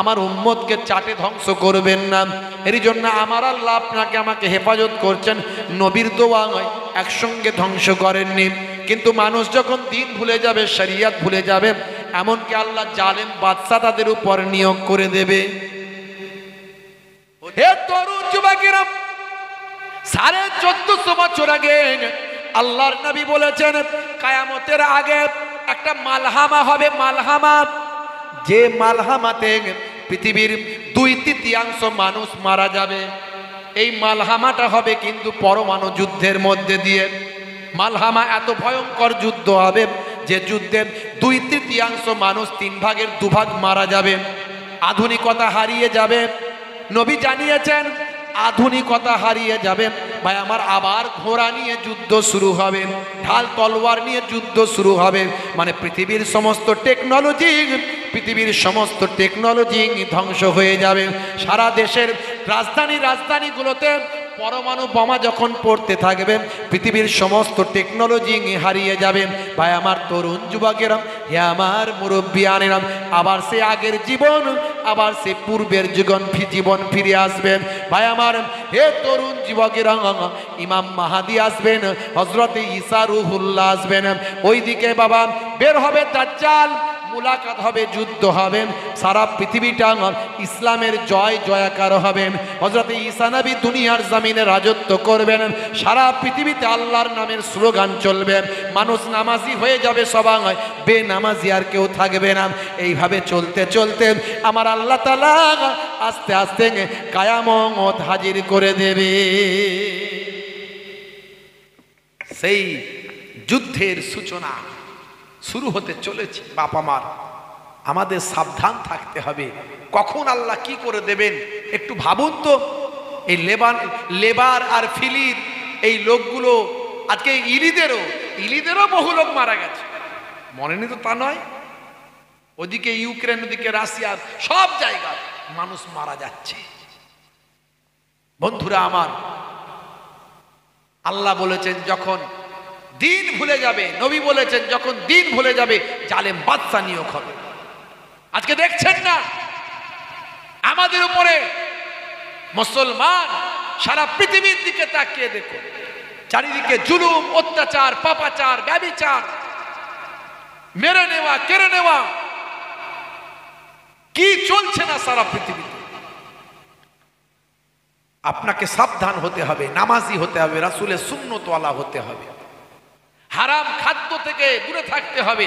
আমার উম্মতকে চাটে ধ্বংস করবেন না, এর জন্য আমার আল্লাহ আপনাকে আমাকে হেফাজত করছেন। নবীর দোয়া একসঙ্গে ধ্বংস করেননি। কিন্তু মানুষ যখন দিন ভুলে যাবে, শরিয়ত ভুলে যাবে, এমনকি আল্লাহ জালেম বাদশা তাদের উপর নিয়োগ করে দেবে। হে তরুণ যুবকেরা, 1450 বছর আগে আল্লাহর নবী বলেছেন কিয়ামতের আগে একটা মালহামা হবে, মালহামা, যে মালহামাতে পৃথিবীর 2/3 মানুষ মারা যাবে। এই মালহামাটা হবে কিন্তু পরমাণু যুদ্ধের মধ্যে দিয়ে। মালহামা এত ভয়ঙ্কর যুদ্ধ হবে যে যুদ্ধের 2/3 মানুষ 3 ভাগের 2 ভাগ মারা যাবে। আধুনিকতা হারিয়ে যাবে। নবী জানিয়েছেন আধুনিকতা হারিয়ে যাবে ভাই আমার, আবার ঘোড়া নিয়ে যুদ্ধ শুরু হবে, ঢাল তলোয়ার নিয়ে যুদ্ধ শুরু হবে। মানে পৃথিবীর সমস্ত টেকনোলজি ধ্বংস হয়ে যাবে। সারা দেশের রাজধানীগুলোতে পরমাণু বোমা যখন পড়তে থাকবে, পৃথিবীর সমস্ত টেকনোলজি হারিয়ে যাবে। ভাই আমার তরুণ যুবকেরা, হে আমার মুরব্বিয়ানেরা, আবার সে আগের জীবন, আবার সে পূর্বের জীবন ফিরে আসবেন। ভাই আমার হে তরুণ যুবকেরা, ইমাম মাহাদি আসবেন, হযরত ঈসা রূহুল্লাহ আসবেন। ওইদিকে বাবা বের হবে দাজ্জাল, মুলাকাত হবে, যুদ্ধ হবে, সারা পৃথিবীটা ইসলামের জয়াকার হবে। হযরত ঈসা নবী দুনিয়ার জমিনে রাজত্ব করবেন, সারা পৃথিবীতে আল্লাহর নামের স্লোগান চলবে, মানুষ নামাজি হয়ে যাবে, সবাই বেনামাজি আর কেউ থাকবে না। এইভাবে চলতে চলতে আমার আল্লাহ তাআলা আস্তে আস্তে কিয়ামত হাজির করে দেবে। সেই যুদ্ধের সূচনা শুরু হতে চলেছে। বাপ আমার, আমাদের সাবধান থাকতে হবে, কখন আল্লাহ কি করে দেবেন একটু ভাবুন তো। এই লেবার আর ফিলির এই লোকগুলো আজকে ইলিদেরও বহু লোক মারা গেছে, মনে নেই তো তা নয়। ওদিকে ইউক্রেন, ওদিকে রাশিয়ার সব জায়গায় মানুষ মারা যাচ্ছে। বন্ধুরা আমার, আল্লাহ বলেছেন যখন দিন ভুলে যাবে, নবী বলেছেন যখন দিন ভুলে যাবে জালেম বাদশা নিয়োগ হবে। আজকে দেখছেন না আমাদের উপরে মুসলমান, সারা পৃথিবীর দিকে তাকিয়ে দেখুন, চারিদিকে জুলুম, অত্যাচার, পাপাচার, ব্যভিচার, মেরে নেওয়া, কেড়ে নেওয়া, কি চলছে না সারা পৃথিবীতে। আপনাকে সাবধান হতে হবে, নামাজি হতে হবে, রাসূলের সুন্নতওয়ালা হতে হবে, হারাম খাদ্য থেকে দূরে থাকতে হবে,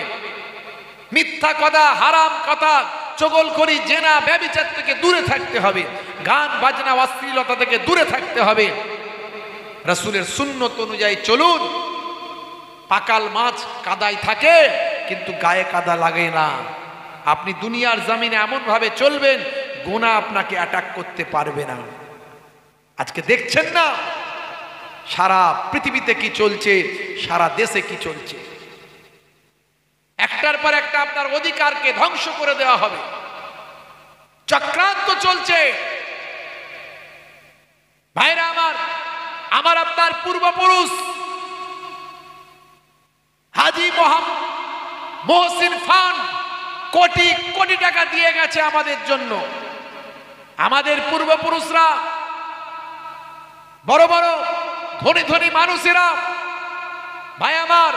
মিথ্যা কথা, হারাম কথা, চগলখড়ি, জেনা, ব্যভিচার থেকে দূরে থাকতে হবে, গান বাজনা, অশ্লীলতা থেকে দূরে থাকতে হবে। রাসূলের সুন্নত অনুযায়ী চলুন, পাকাল মাছ কাদায় থাকে কিন্তু গায়ে কাদা লাগে না। আপনি দুনিয়ার জমিনে এমন ভাবে চলবেন গুনাহ আপনাকে অ্যাটাক করতে পারবে না। আজকে দেখছেন না সারা পৃথিবীতে কি চলছে, সারা দেশে কি চলছে। একটার পর একটা আপনার অধিকারকে ধ্বংস করে দেওয়া হবে, চক্রান্ত চলছে। ভাইরা আমার, আমার আপনার পূর্বপুরুষ হাজী মহসিন খান কোটি কোটি টাকা দিয়ে গেছে আমাদের জন্য। আমাদের পূর্বপুরুষরা, বড় বড় ধনী ধনী মানুষেরা, ভাই আমার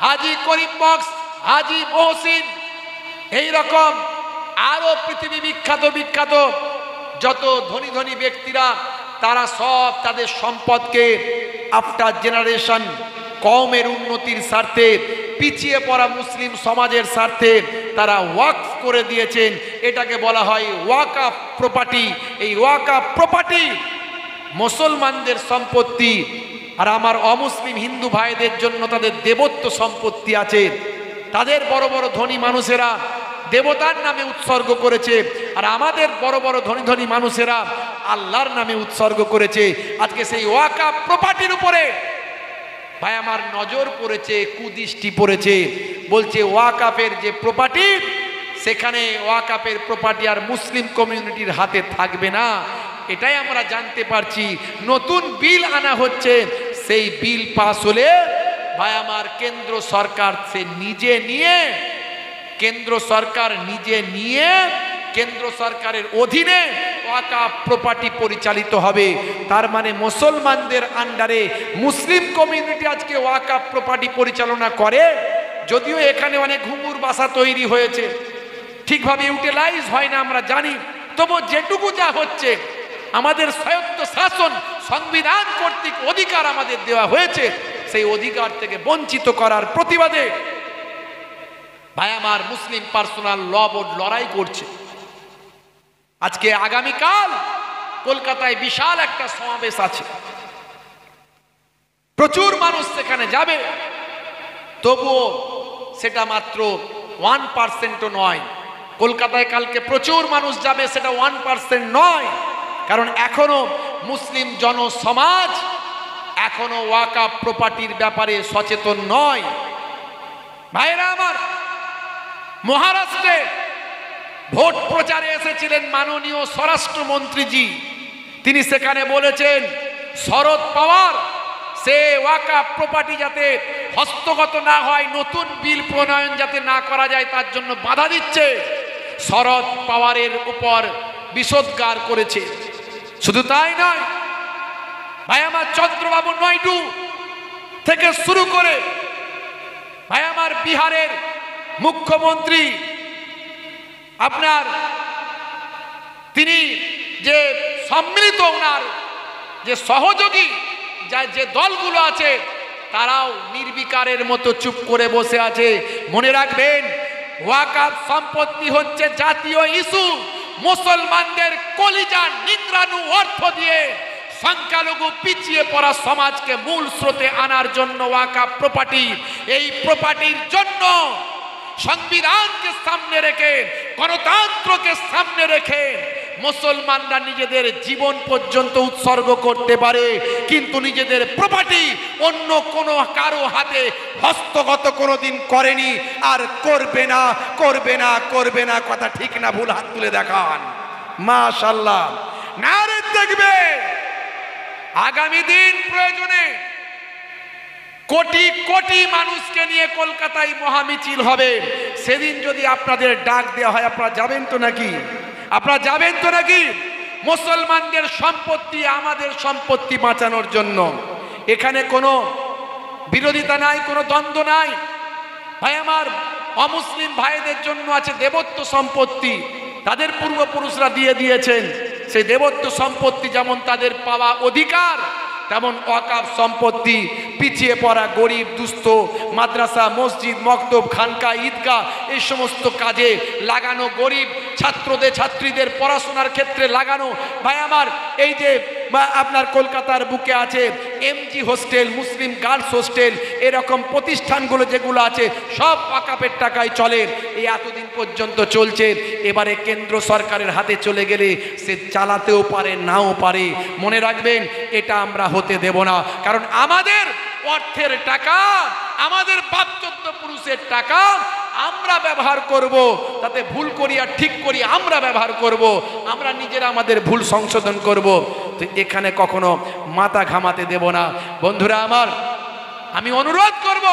হাজী করিম বক্স, হাজী মহসিন, এই রকম আরো পৃথিবী বিখ্যাত বিখ্যাত যত ধনী ধনী ব্যক্তিরা, তারা সব তাদের সম্পদকে আফটার জেনারেশন কওমের উন্নতির স্বার্থে, পিছিয়ে পড়া মুসলিম সমাজের স্বার্থে তারা ওয়াকফ করে দিয়েছেন। এটাকে বলা হয় ওয়াকফ প্রপার্টি। এই ওয়াকফ প্রপার্টি মুসলমানদের সম্পত্তি, আর আমার অমুসলিম হিন্দু ভাইদের জন্য তাদের দেবত্ব সম্পত্তি আছে। তাদের বড় বড় ধনী মানুষেরা দেবতার নামে উৎসর্গ করেছে, আর আমাদের বড় বড় ধনী ধনী মানুষেরা আল্লাহর নামে উৎসর্গ করেছে। আজকে সেই ওয়াকফ প্রপার্টির উপরে ভাই আমার নজর পড়েছে, কুদৃষ্টি পড়েছে। বলছে ওয়াকফের যে প্রপার্টি, সেখানে ওয়াকফের প্রপার্টি আর মুসলিম কমিউনিটির হাতে থাকবে না। এটাই আমরা জানতে পারছি। নতুন বিল আনা হচ্ছে, সেই বিল পাস হলে ভাই আমার কেন্দ্র সরকার সে নিজে নিয়ে, কেন্দ্র সরকার নিজে নিয়ে কেন্দ্র সরকারের অধীনে ওয়াকফ প্রপার্টি পরিচালিত হবে। তার মানে মুসলমানদের আন্ডারে মুসলিম কমিউনিটি আজকে ওয়াকফ প্রপার্টি পরিচালনা করে। যদিও এখানে অনেক ঘুঙুর বাসা তৈরি হয়েছে, ঠিকভাবে ইউটিলাইজ হয় না আমরা জানি, তবু যেটুকু যা হচ্ছে আমাদের স্বায়ত্ত শাসন সংবিধান কর্তৃক অধিকার আমাদের দেওয়া হয়েছে, সেই অধিকার থেকে বঞ্চিত করার প্রতিবাদে ভাই আমার মুসলিম পার্সোনাল ল বোর্ড লড়াই করছে। আজকে আগামীকাল কলকাতায় বিশাল একটা সমাবেশ আছে, প্রচুর মানুষ সেখানে যাবে, তবুও সেটা মাত্র 1% নয়। কলকাতায় কালকে প্রচুর মানুষ যাবে, সেটা 1% নয়। কারণ এখনো মুসলিম জনসমাজ এখনো ওয়াকফ প্রপার্টির ব্যাপারে সচেতন নয়। ভাইরা আমার, মহারাষ্ট্রে ভোট প্রচারে এসেছিলেন মাননীয় স্বরাষ্ট্রমন্ত্রীজি। তিনি সেখানে বলেছেন শরদ পাওয়ার সে ওয়াকফ প্রপার্টি যাতে হস্তগত না হয়, নতুন বিল প্রণয়ন যাতে না করা যায়, তার জন্য বাধা দিচ্ছে। শরদ পাওয়ারের উপর বিষোদ্গার করেছে। শুধু তাই নয় ভাই আমার, চন্দ্রবাবু নাইডু থেকে শুরু করে ভাই আমার বিহারের মুখ্যমন্ত্রী, আপনার তিনি যে সম্মিলিত ওনার যে সহযোগী যে দলগুলো আছে, তারাও নির্বিকারের মতো চুপ করে বসে আছে। মনে রাখবেন, ওয়াকফ সম্পত্তি হচ্ছে জাতীয় ইস্যু। মুসলমানদের কলিজা নিংড়ানো অর্থ দিয়ে সংখ্যালঘু পিছিয়ে পড়া সমাজকে মূল স্রোতে আনার জন্য ওয়াকফ প্রপার্টি, এই প্রপার্টির জন্য সংবিধানকে সামনে রেখে, গণতন্ত্রকে সামনে রেখে মুসলমানরা নিজেদের জীবন পর্যন্ত উৎসর্গ করতে পারে, কিন্তু নিজেদের প্রপার্টি অন্য কোনো কারো হাতে হস্তগত কোনোদিন করেনি, আর করবে না, করবে না, করবে না। কথা ঠিক না ভুল? হাত তুলে দেখান। মাশাআল্লাহ, নারে দেখবে আগামী দিন প্রয়োজনে কোটি কোটি মানুষকে নিয়ে কলকাতায় মহামিছিল হবে। সেদিন যদি আপনাদের ডাক দেওয়া হয়, আপনারা যাবেন তো নাকি? আপনারা যাবেন তো নাকি? মুসলমানদের সম্পত্তি আমাদের সম্পত্তি বাঁচানোর জন্য এখানে কোনো বিরোধিতা নাই, কোনো দ্বন্দ্ব নাই। ভাই আমার, অমুসলিম ভাইদের জন্য আছে দেবত্ব সম্পত্তি, তাদের পূর্বপুরুষরা দিয়ে দিয়েছেন। সেই দেবত্ব সম্পত্তি যেমন তাদের পাওয়া অধিকার, তেমন ওয়াকফ সম্পত্তি পিছিয়ে পড়া গরিব দুস্থ মাদ্রাসা, মসজিদ, মক্তব, খানকা, ঈদগাহ এই সমস্ত কাজে লাগানো গরিব ছাত্রীদের পড়াশোনার ক্ষেত্রে লাগানো। ভাই আমার, এই যে আপনার কলকাতার বুকে আছে এমজি হোস্টেল, মুসলিম গার্লস হোস্টেল, এরকম প্রতিষ্ঠানগুলো যেগুলো আছে সব ওয়াকাফের টাকায় চলে। এই এতদিন পর্যন্ত চলছে, এবারে কেন্দ্র সরকারের হাতে চলে গেলে সে চালাতেও পারে, নাও পারে। মনে রাখবেন, এটা আমরা হতে দেব না। কারণ আমাদের অর্থের টাকা, আমাদের বাপচোদ্দ পুরুষের টাকা আমরা ব্যবহার করব, তাতে ভুল করি আর ঠিক করি আমরা ব্যবহার করব, আমরা নিজেরা আমাদের ভুল সংশোধন করব। তো এখানে কখনো মাথা ঘামাতে দেব না। বন্ধুরা আমার, আমি অনুরোধ করব,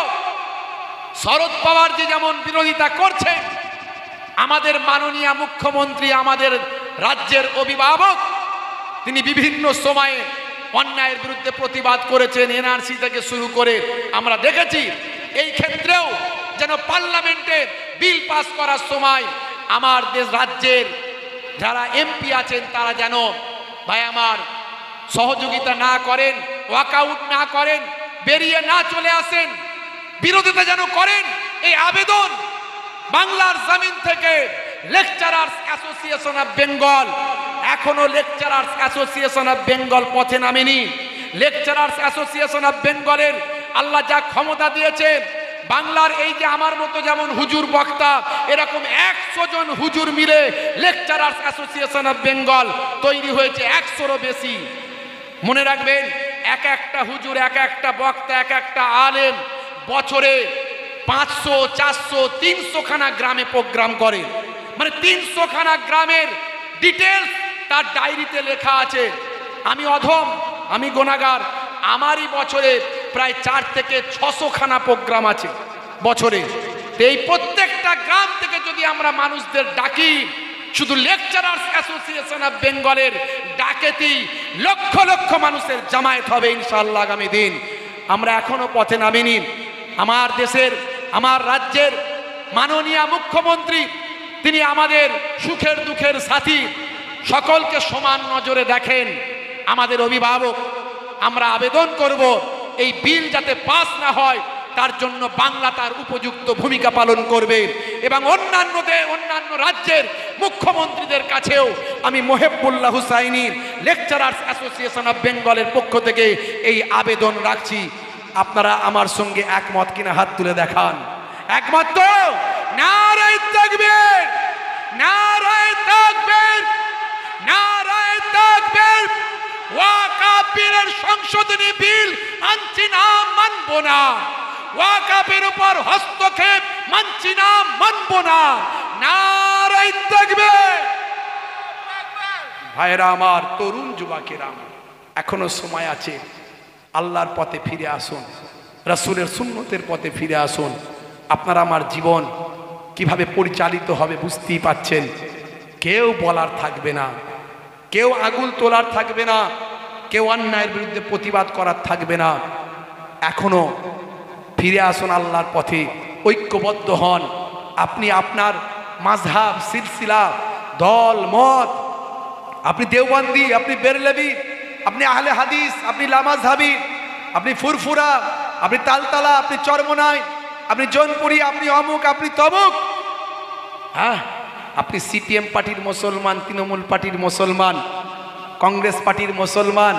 শরদ পাওয়ার যে যেমন বিরোধিতা করছেন, আমাদের মাননীয় মুখ্যমন্ত্রী, আমাদের রাজ্যের অভিভাবক, তিনি বিভিন্ন সময়ে অন্যায়ের বিরুদ্ধে প্রতিবাদ করেছেন, এনআরসি থেকে শুরু করে আমরা দেখেছি। এই ক্ষেত্রেও যেন পার্লামেন্টে বিল পাস করার সময় আমার দেশ রাজ্যের যারা এমপি আছেন তারা যেন ভাই আমার সহযোগিতা না করেন, ওয়াকআউট না করেন, বেরিয়ে না চলে আসেন, বিরোধিতা যেন করেন। এই আবেদন বাংলার জমিন থেকে লেকচারার্স অ্যাসোসিয়েশন অফ বেঙ্গল, এখনো লেকচারার্স অ্যাসোসিয়েশন অফ বেঙ্গল পথে নামেনি। লেকচারার্স অ্যাসোসিয়েশন অফ বেঙ্গলের আল্লাহ যা ক্ষমতা দিয়েছে, বাংলার এই যে আমার মতো যেমন হুজুর বক্তা, এরকম 100 জন হুজুর মিলে লেকচারার্স অ্যাসোসিয়েশন অফ বেঙ্গল তৈরি হয়েছে, 100রও বেশি। মনে রাখবেন, এক একটা হুজুর, এক একটা বক্তা, এক একটা আলেম বছরে 500, 400, 300 খানা গ্রামে প্রোগ্রাম করে। মানে 300 খানা গ্রামের ডিটেলস তার ডায়েরিতে লেখা আছে। আমি অধম, আমি গুনাহগার, আমারই বছরে প্রায় 4 থেকে 600 খানা প্রোগ্রাম আছে বছরে। এই প্রত্যেকটা গ্রাম থেকে যদি আমরা মানুষদের ডাকি, শুধু লেকচারার্স অ্যাসোসিয়েশন অফ বেঙ্গলের ডাকেতেই লক্ষ লক্ষ মানুষের জামায়াত হবে ইনশাআল্লাহ আগামী দিন। আমরা এখনো পথে নামিনি। আমার দেশের, আমার রাজ্যের মাননীয় মুখ্যমন্ত্রী, তিনি আমাদের সুখের দুঃখের সাথী, সকলকে সমান নজরে দেখেন। আমাদের অভিভাবক, আমরা আবেদন করব এই বিল যাতে পাস না হয়, তার জন্য বাংলা তার উপযুক্ত ভূমিকা পালন করবে। এবং অন্যান্য রাজ্যের মুখ্যমন্ত্রীদের কাছেও আমি Mohebullah Husaini, lecturers association of বেঙ্গলের পক্ষ থেকে এই আবেদন রাখছি। আপনারা আমার সঙ্গে একমত কিনা হাত তুলে দেখান। একমত তো? নারায়ে তাকবীর, নারায়ে তাকবীর, নারায়ে তাকবীর। ওয়াকাফের সংশোধনী বিল আনছি না, মানব না। ওয়াকাফের উপর হস্তক্ষেপ মানছি না, মানব না। নারায়ে তাকবীর। ভাইরা আমার, তরুণ যুবকেরা, এখনো সময় আছে। আল্লাহর পথে ফিরে আসুন, রাসূলের সুন্নতের পথে ফিরে আসুন। আপনার আমার জীবন কিভাবে পরিচালিত হবে বুঝতেই পাচ্ছেন। কেউ বলার থাকবে না, কেউ আঙুল তোলার থাকবে না, কেউ অন্যায়ের বিরুদ্ধে প্রতিবাদ করার থাকবে না। এখনো ফিরে আসুন আল্লাহর পথে, ঐক্যবদ্ধ হন। আপনি আপনার মাযহাব, সিলসিলা, দল, মত, আপনি দেওবন্দি, আপনি বেরলভী, আপনি আহলে হাদিস, আপনি লামাযহাবী, আপনি ফুরফুরা, আপনি তালতলা, আপনি চরমনাই, আপনি জৌনপুরি, আপনি অমুক, আপনি তমুক। হ্যাঁ, আপনি সিপিএম পার্টির মুসলমান, তৃণমূল পার্টির মুসলমান, কংগ্রেস পার্টির মুসলমান,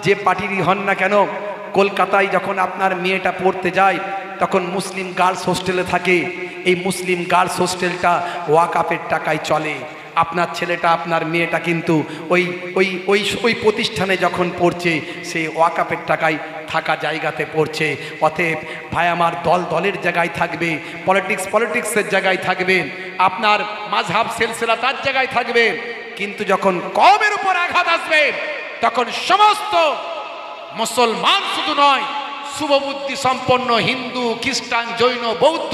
যে পার্টিরই হন না কেন, কলকাতায় যখন আপনার মেয়েটা পড়তে যায় তখন মুসলিম গার্লস হোস্টেলে থাকে। এই মুসলিম গার্লস হোস্টেলটা ওয়াকাফের টাকায় চলে। আপনার ছেলেটা, আপনার মেয়েটা কিন্তু ওই ওই ওই ওই প্রতিষ্ঠানে যখন পড়ছে, সে ওয়াকাফের টাকায় থাকা জায়গাতে পড়ছে। অতএব ভাই আমার, দলের জায়গায় থাকবে, পলিটিক্সের জায়গায় থাকবে, আপনার মাযহাব সিলসিলা তার জায়গায় থাকবে। কিন্তু যখন কওমের উপর আঘাত আসবে, তখন সমস্ত মুসলমান শুধু নয়, শুভবুদ্ধি সম্পন্ন হিন্দু, খ্রিস্টান, জৈন, বৌদ্ধ,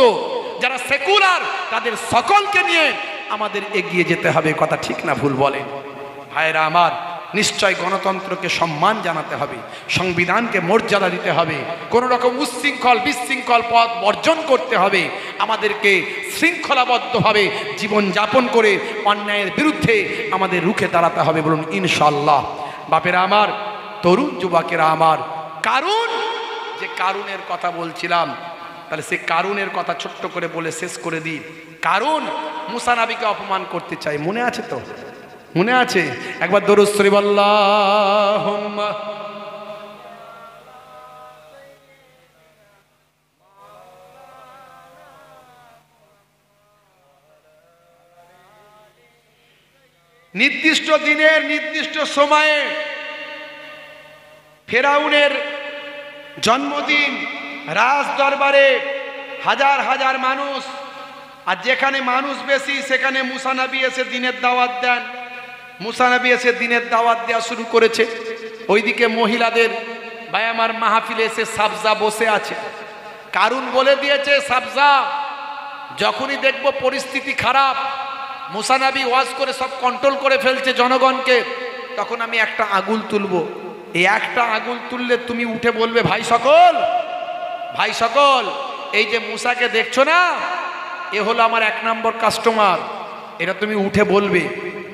যারা সেকুলার, তাদের সকলকে নিয়ে আমাদের এগিয়ে যেতে হবে। কথা ঠিক না ভুল বলেন? ভাইরা আমার, নিশ্চয় গণতন্ত্রকে সম্মান জানাতে হবে, সংবিধানকে মর্যাদা দিতে হবে, কোনো রকম উচ্ছৃঙ্খল বিশৃঙ্খল পথ বর্জন করতে হবে। আমাদেরকে শৃঙ্খলাবদ্ধভাবে জীবনযাপন করে অন্যায়ের বিরুদ্ধে আমাদের রুখে দাঁড়াতে হবে। বলুন ইনশাআল্লাহ। বাপেরা আমার, তরুণ যুবকেরা আমার, কারণ যে কারণের কথা বলছিলাম, তাহলে সে কারণের কথা ছোট্ট করে বলে শেষ করে দিই। কারণ মুসা নবীকে অপমান করতে চায়। মনে আছে তো? মনে আছে? একবার দরুদ শরীফ আল্লাহুম্মা। নির্দিষ্ট দিনের নির্দিষ্ট সময়ে ফেরাউনের জন্মদিন, রাজ দরবারে হাজার হাজার মানুষ, আর যেখানে মানুষ বেশি সেখানে মুসা নবী এসে দিনের দাওয়াত দেন। মুসা নবী এসে দিনের দাওয়াত দেওয়া শুরু করেছে। ওইদিকে মহিলাদের ভাই আমার মাহফিলে এসে সাবজা বসে আছে। কারণ বলে দিয়েছে সাবজা, যখনই দেখব পরিস্থিতি খারাপ, মুসা নবী ওয়াজ করে সব কন্ট্রোল করে ফেলছে জনগণকে, তখন আমি একটা আগুল তুলবো। এই একটা আগুল তুললে তুমি উঠে বলবে, ভাই সকল, ভাই সকল, এই যে মুসাকে দেখছো না, এ হলো আমার 1 নম্বর কাস্টমার। এটা তুমি উঠে বলবে,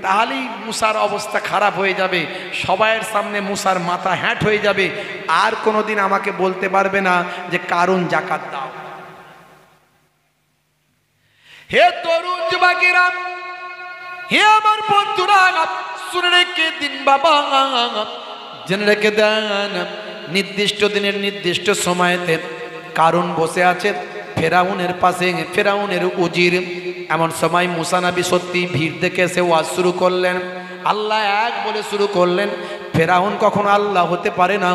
তাহলেই মুসার অবস্থা খারাপ হয়ে যাবে। সবাইয়ের সামনে মুসার মাথা হ্যাট হয়ে যাবে। আর কোনোদিন আমাকে বলতে পারবে না যে কারণ জাকাত দাও। হে তরুণ যুবকেরা, হে আমার বন্ধুরা, শুনে রেখে দিন বাবা, জেনে রেখে দেন, নির্দিষ্ট দিনের নির্দিষ্ট সময়তে কারণ বসে আছে ফেরাউনের পাশে, ফেরাউনের উজির। এমন সময় মুসা নবী সত্যি ভিড় দেখে এসে ওয়াজ শুরু করলেন, আল্লাহ এক বলে শুরু করলেন। ফেরাউন কখনো আল্লাহ হতে পারে না।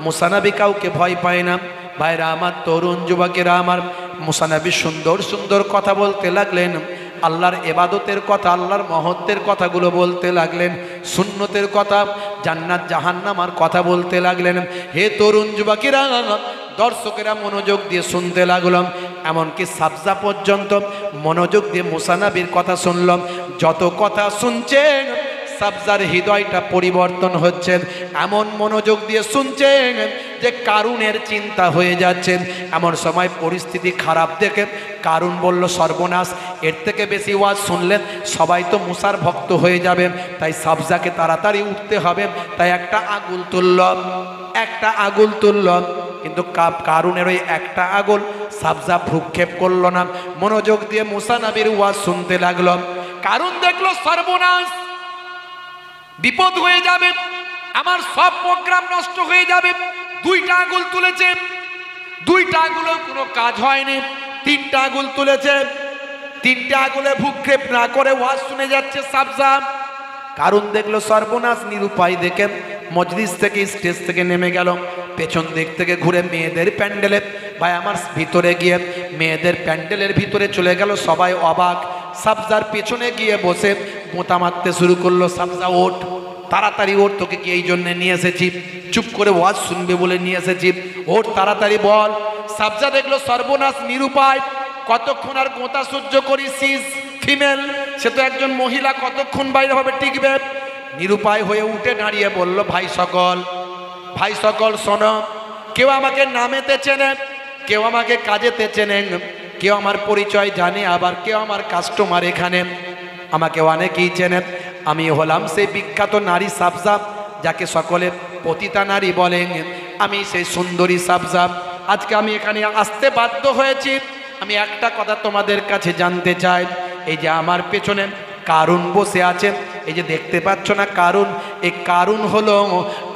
মুসা নবী কাউকে ভয় পায় না। ভাইরা আমার, তরুণ যুবকেরা আমার, মুসা নবী সুন্দর সুন্দর কথা বলতে লাগলেন। আল্লাহর ইবাদতের কথা, আল্লাহর মহত্বের কথাগুলো বলতে লাগলেন, সুন্নতের কথা, জান্নাত জাহান্নামের কথা বলতে লাগলেন। হে তরুণ যুবকেরা, দর্শকেরা মনোযোগ দিয়ে শুনতে লাগলাম। এমনকি সাবজা পর্যন্ত মনোযোগ দিয়ে মুসা নবীর কথা শুনলাম। যত কথা শুনছেন সাবজার হৃদয়টা পরিবর্তন হচ্ছে, এমন মনোযোগ দিয়ে শুনছেন যে কারুনের চিন্তা হয়ে যাচ্ছে। এমন সময় পরিস্থিতি খারাপ দেখে কারুন বলল, সর্বনাশ, এর থেকে বেশি ওয়াজ শুনলেন সবাই তো মুসার ভক্ত হয়ে যাবে, তাই সাবজাকে তাড়াতাড়ি উঠতে হবে। তাই একটা আগুল তুলল, একটা আগুল তুলল। কিন্তু কারুনের ওই একটা আগুল সাবজা ভ্রুক্ষেপ করল না, মনোযোগ দিয়ে মুসা নবীর ওয়াজ শুনতে লাগলো। কারুন দেখলো সর্বনাশ, বিপদ হয়ে যাবে, আমার সব প্রোগ্রাম নষ্ট হয়ে যাবে। 2টা আগুল তুলেছে, 2টা আগুলেও কোনো কাজ হয়নি। 3টা আগুল তুলেছে, 3টা আগুলে ভূক্ষেপ না করে ওয়াজ শুনে যাচ্ছে সাবজা। কারণ দেখলো সর্বনাশ, নিরুপায় দেখে মজলিস থেকে, স্টেজ থেকে নেমে গেল। পেছন দিক থেকে ঘুরে মেয়েদের প্যান্ডেলে, ভাই আমার ভিতরে গিয়ে মেয়েদের প্যান্ডেলের ভিতরে চলে গেল। সবাই অবাক। সাবজার পেছনে গিয়ে বসে গোঁতা মারতে শুরু করলো। সাবজা ওঠ, তাড়াতাড়ি ওঠ, তোকে কি এই জন্যে নিয়ে এসেছি? চুপ করে ওয়াজ শুনবে বলে নিয়ে এসেছি, ওঠ তাড়াতাড়ি বল। সাবজা দেখলো সর্বনাশ, নিরুপায়, কতক্ষণ আর গোঁতা সহ্য করিস? ফিমেল, সে তো একজন মহিলা, কতক্ষণ বাইরে হবে, টিকবে? নিরুপায় হয়ে উঠে দাঁড়িয়ে বলল, ভাই সকল, ভাই সকল শোনো, কেউ আমাকে নামেতে চেনে, কেউ আমাকে কাজেতে চেনেন, কেউ আমার পরিচয় জানে, আবার কেউ আমার কাস্টমার। এখানে আমাকে অনেকেই চেনেন। আমি হলাম সেই বিখ্যাত নারী সাবজা, যাকে সকলে পতিতা নারী বলেন। আমি সেই সুন্দরী সাবজা। আজকে আমি এখানে আসতে বাধ্য হয়েছি। আমি একটা কথা তোমাদের কাছে জানতে চাই। এই যে আমার পেছনে কারুন বসে আছেন, এই যে দেখতে পাচ্ছ না কারুন, এই কারুন হলো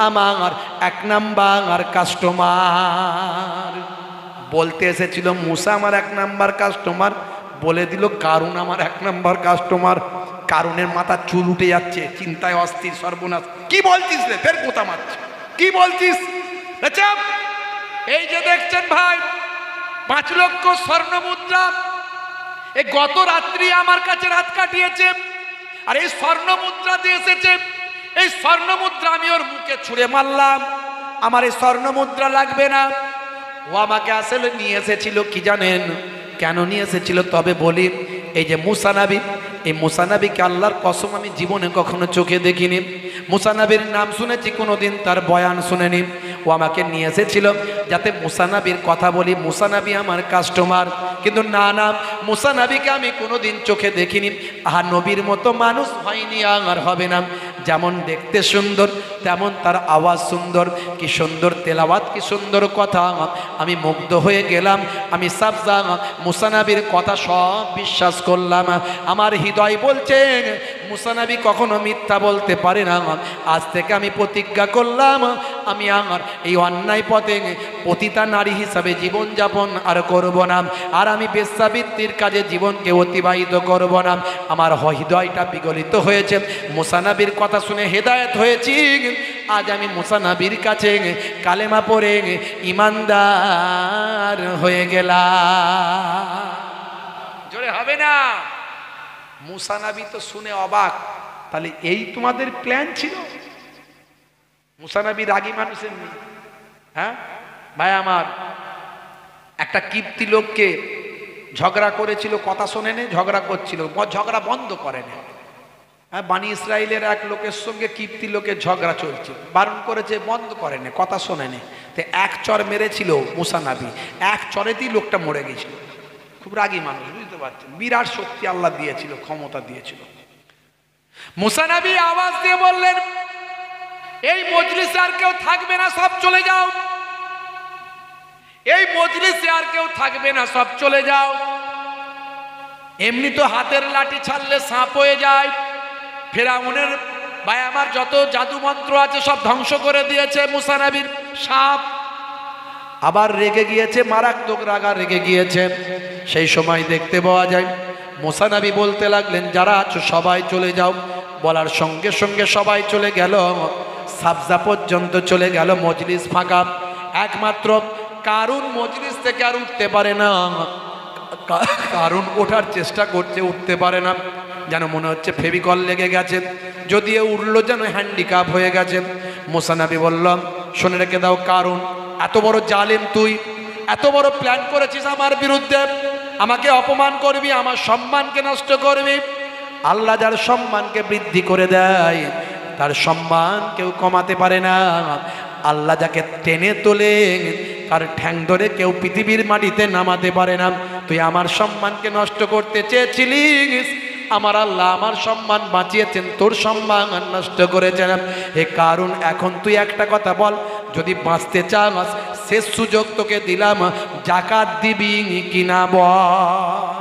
আমার 1 নাম্বার কাস্টমার। বলতে এসেছিল মুসা আমার 1 নাম্বার কাস্টমার, বলে দিল কারুন আমার 1 নাম্বার কাস্টমার। কারুনের মাথা চুল উঠে যাচ্ছে, চিন্তায় অস্থির। সর্বনাশ, কি বলছিস রে? ফের কোথা মারছে, কি বলছিস? এই যে দেখছেন ভাই, 5 লক্ষ স্বর্ণ মুদ্রা, এই গত রাত্রি আমার কাছে রাত কাটিয়েছে। আর এই স্বর্ণ মুদ্রা দিয়ে এসেছে। এই স্বর্ণ মুদ্রা আমি ওর মুখে ছুঁড়ে মারলাম, আমার এই স্বর্ণ মুদ্রা লাগবে না। ও আমাকে আসলে নিয়ে এসেছিল কি জানেন? কেন নিয়ে এসেছিল তবে বলি। এই যে মুসা নবী, এই মুসা নবীকে আল্লাহর কসম আমি জীবনে কখনো চোখে দেখিনি। মুসা নবীর নাম শুনেছি, কোনোদিন তার বয়ান শুনেনি। ও আমাকে নিয়ে এসেছিল যাতে মুসা নবীর কথা বলি। মুসা নবী আমার কাস্টমার, কিন্তু না না, মুসা নবীকে আমি কোনোদিন চোখে দেখিনি। নবীর মতো মানুষ হয়নি আর হবে না। যেমন দেখতে সুন্দর তেমন তার আওয়াজ সুন্দর, কি সুন্দর তেলাওয়াত, কি সুন্দর কথা। আমি মুগ্ধ হয়ে গেলাম। আমি সাবজা মুসা নবীর কথা সব বিশ্বাস করলাম। আমার হৃদয় বলছেন মুসা নবী কখনো মিথ্যা বলতে পারে না। আজ থেকে আমি প্রতিজ্ঞা করলাম আমি আমার এই অন্যায় পথে পতিতা নারী হিসাবে জীবনযাপন আর করব না, আর আমি বেশ্যাবৃত্তির কাজে জীবনকে অতিবাহিত করব না। আমার হৃদয়টা বিগলিত হয়েছে, মুসা নবীর কথা শুনে হেদায়েত হয়েছি। আজ আমি মুসা নবীর কাছে কালেমা পড়ে ইমানদার হয়ে গেলাম। জোরে হবে না? মুসা নবী তো শুনে অবাক, তাহলে এই তোমাদের প্ল্যান ছিল? মুসা নবী রাগী মানুষের নেই। হ্যাঁ ভাই আমার, একটা কিপ্তি লোককে ঝগড়া করেছিল, কথা শোনেনি, ঝগড়া করছিল, ঝগড়া বন্ধ করেনি। হ্যাঁ, বানি ইসরায়েলের এক লোকের সঙ্গে কিপ্তি লোকের ঝগড়া চলছে, বারণ করেছে, বন্ধ করেনি, কথা শোনেনি। তো এক চর মেরেছিল মুসা নবী, এক চরেতেই লোকটা মরে গেছিল। খুব রাগী মানুষ, বুঝতে পারছেন? বিরাট শক্তি আল্লাহ দিয়েছিল, ক্ষমতা দিয়েছিল। মুসা নবী আওয়াজ দিয়ে বললেন, এই মজলিসে আর কেউ থাকবে না, সব চলে যাও। এই মজলিসে আর কেউ থাকবে না, সব চলে যাও। এমনি তো হাতের লাঠি ছাড়লে সাপ হয়ে যায়। ফেরাউনের ভাই আমার যত জাদু মন্ত্র আছে সব ধ্বংস করে দিয়েছে মুসা নবীর সাপ। আবার রেগে গিয়েছে, মারাত্মক রাগা রেগে গিয়েছে। সেই সময় দেখতে পাওয়া যায় মুসা নবী বলতে লাগলেন, যারা আছো সবাই চলে যাও। বলার সঙ্গে সঙ্গে সবাই চলে গেল, সাবজা পর্যন্ত চলে গেল, মজলিস ফাঁকা। একমাত্র কারুন মজলিস থেকে আর উঠতে পারে না। কারুন ওঠার চেষ্টা করছে, উঠতে পারে না, যেন মনে হচ্ছে ফেভিকল লেগে গেছে। যদিও উঠলো যেন হ্যান্ডিক্যাপ হয়ে গেছে। মুসা নবী বললাম, শুনে রেখে দাও, কারুন এত বড় জালেম, তুই এত বড় প্ল্যান করেছিস আমার বিরুদ্ধে, আমাকে অপমান করবি, আমার সম্মানকে নষ্ট করবি। আল্লাহ যার সম্মানকে বৃদ্ধি করে দেয় তার সম্মান কেউ কমাতে পারে না। আল্লাহ যাকে টেনে তোলে তার ঠ্যাং ধরে কেউ পৃথিবীর মাটিতে নামাতে পারে না। তুই আমার সম্মানকে নষ্ট করতে চেয়েছিলিস, আমার আল্লাহ আমার সম্মান বাঁচিয়েছেন, তোর সম্মান নষ্ট করেছেন। হে কারণ এখন তুই একটা কথা বল, যদি বাঁচতে চাস শেষ সুযোগ তোকে দিলাম, জাকাত দিবি কিনা বল।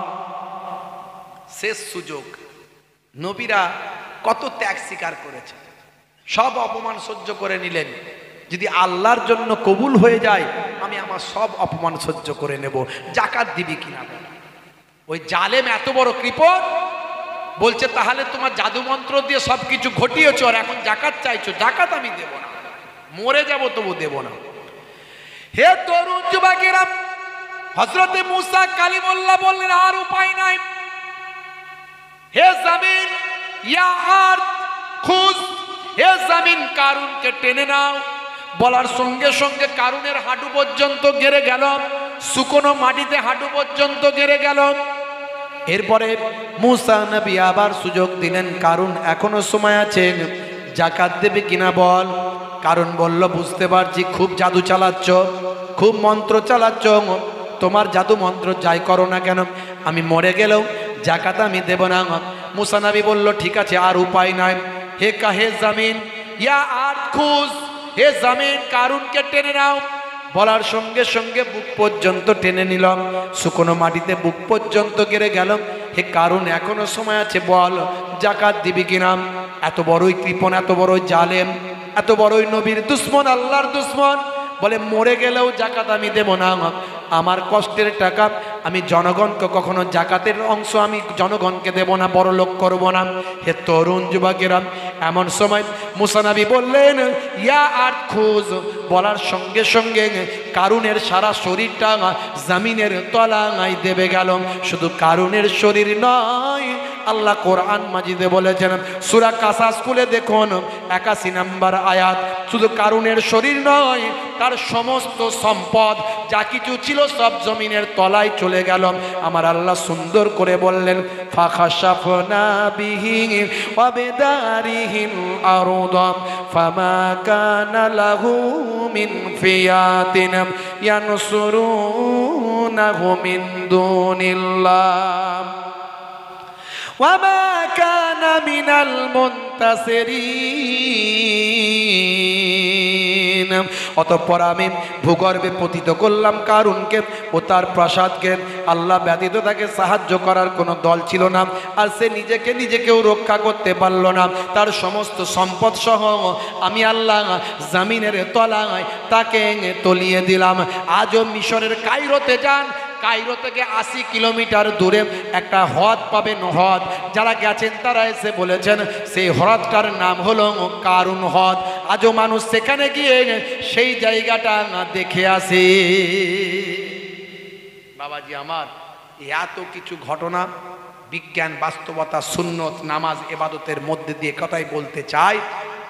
শেষ সুযোগ। নবীরা কত ত্যাগ স্বীকার করেছে, সব অপমান সহ্য করে নিলেন। যদি আল্লাহর জন্য কবুল হয়ে যায়, আমি আমার সব অপমান সহ্য করে নেব, জাকাত দিবি কিনা বল। ওই জালেম এত বড় কৃপণ বলছে, তাহলে তোমার জাদু মন্ত্র দিয়ে সবকিছু ঘটিয়েছো আর এখন জাকাত চাইছো, জাকাত আমি দেব না, মরে যাব তবু দেব না। হে তরুণ যুবকেরা, হযরতে মুসা কালিমুল্লাহ বললেন, আর উপায় নাই। হে জমিন, ইয়া আরদ খুজ, হে জমিন কারুনকে টেনে নাও। বলার সঙ্গে সঙ্গে কারুনের হাঁটু পর্যন্ত গেড়ে গেল, শুকনো মাটিতে হাঁটু পর্যন্ত গেড়ে গেল। এরপরে মুসা নবী আবার সুযোগ দিলেন, কারুন এখনো সময় আছে, জাকাত দেবে কিনা বল। কারুন বলল, বুঝতে পারছি খুব জাদু চালাচ্ছ, খুব মন্ত্র চালাচ্ছ, তোমার জাদু মন্ত্র যাই করো না কেন, আমি মরে গেলেও জাকাত আমি দেব না। মুসা নবী বলল, ঠিক আছে, আর উপায় নাই। হে জামিন, ইয়া আরদ খুজ, হে জামিন কারুনকে টেনে নাও। বলার সঙ্গে সঙ্গে বুক পর্যন্ত টেনে নিলাম, শুকনো মাটিতে বুক পর্যন্ত গেড়ে গেল। হে কারুন এখনো সময় আছে, বল জাকাত দিবি কিনা। এত বড়ই কৃপণ, এত বড়ই জালেম, এত বড়ই নবীর দুশ্মন, আল্লাহর দুশ্মন, বলে মরে গেলেও জাকাত আমি দেব না। আমার কষ্টের টাকা আমি জনগণকে কখনো জাকাতের অংশ আমি জনগণকে দেব না, বড় লোক করব না। হে তরুণ যুবকেরা, এমন সময় মুসা নবী বললেন, ইয়া আরদ খুজ। বলার সঙ্গে সঙ্গে কারুনের সারা শরীরটা জমিনের তলায় দেবে গেল। শুধু কারুনের শরীর নয়, আল্লাহ কোরআন মাজিদে বলেছেন, সূরা কাসাস খুলে দেখুন 81 নম্বর আয়াত, শুধু কারুনের শরীর নয়, তার সমস্ত সম্পদ যা কিছু ছিল সব জমিনের তলায় চলে গেল। আমার আল্লাহ সুন্দর করে বললেন, ফাখাশাফনা বিহি ওয়া বিদারিহিল আরদ ফামা কানা লাহু মিন ফিয়াতিন ইয়ানসুরুনাহু মিন দুনিল্লাহ ওয়ামা কানা মিনাল মুনতাসিরিন। অতঃপর আমি ভূগর্ভে পতিত করলাম কারুনকে ও তার প্রাসাদকে। আল্লাহ ব্যতীত তাকে সাহায্য করার কোনো দল ছিল না, আর সে নিজেকেও রক্ষা করতে পারল না। তার সমস্ত সম্পদ সহ আমি আল্লাহ জামিনের তলায় তাকে তলিয়ে দিলাম। আজও মিশরের কায়রোতে যান, কায়রো থেকে 80 কিলোমিটার দূরে একটা হ্রদ পাবেন। হ্রদ যারা গেছেন তারা এসে বলেছেন সেই হ্রদটার নাম হলো কারুন হ্রদ। আজও মানুষ সেখানে গিয়ে সেই জায়গাটা দেখে আসে। বাবাজি আমার, এত কিছু ঘটনা, বিজ্ঞান, বাস্তবতা, সুন্নত, নামাজ, এবাদতের মধ্যে দিয়ে কথাই বলতে চাই,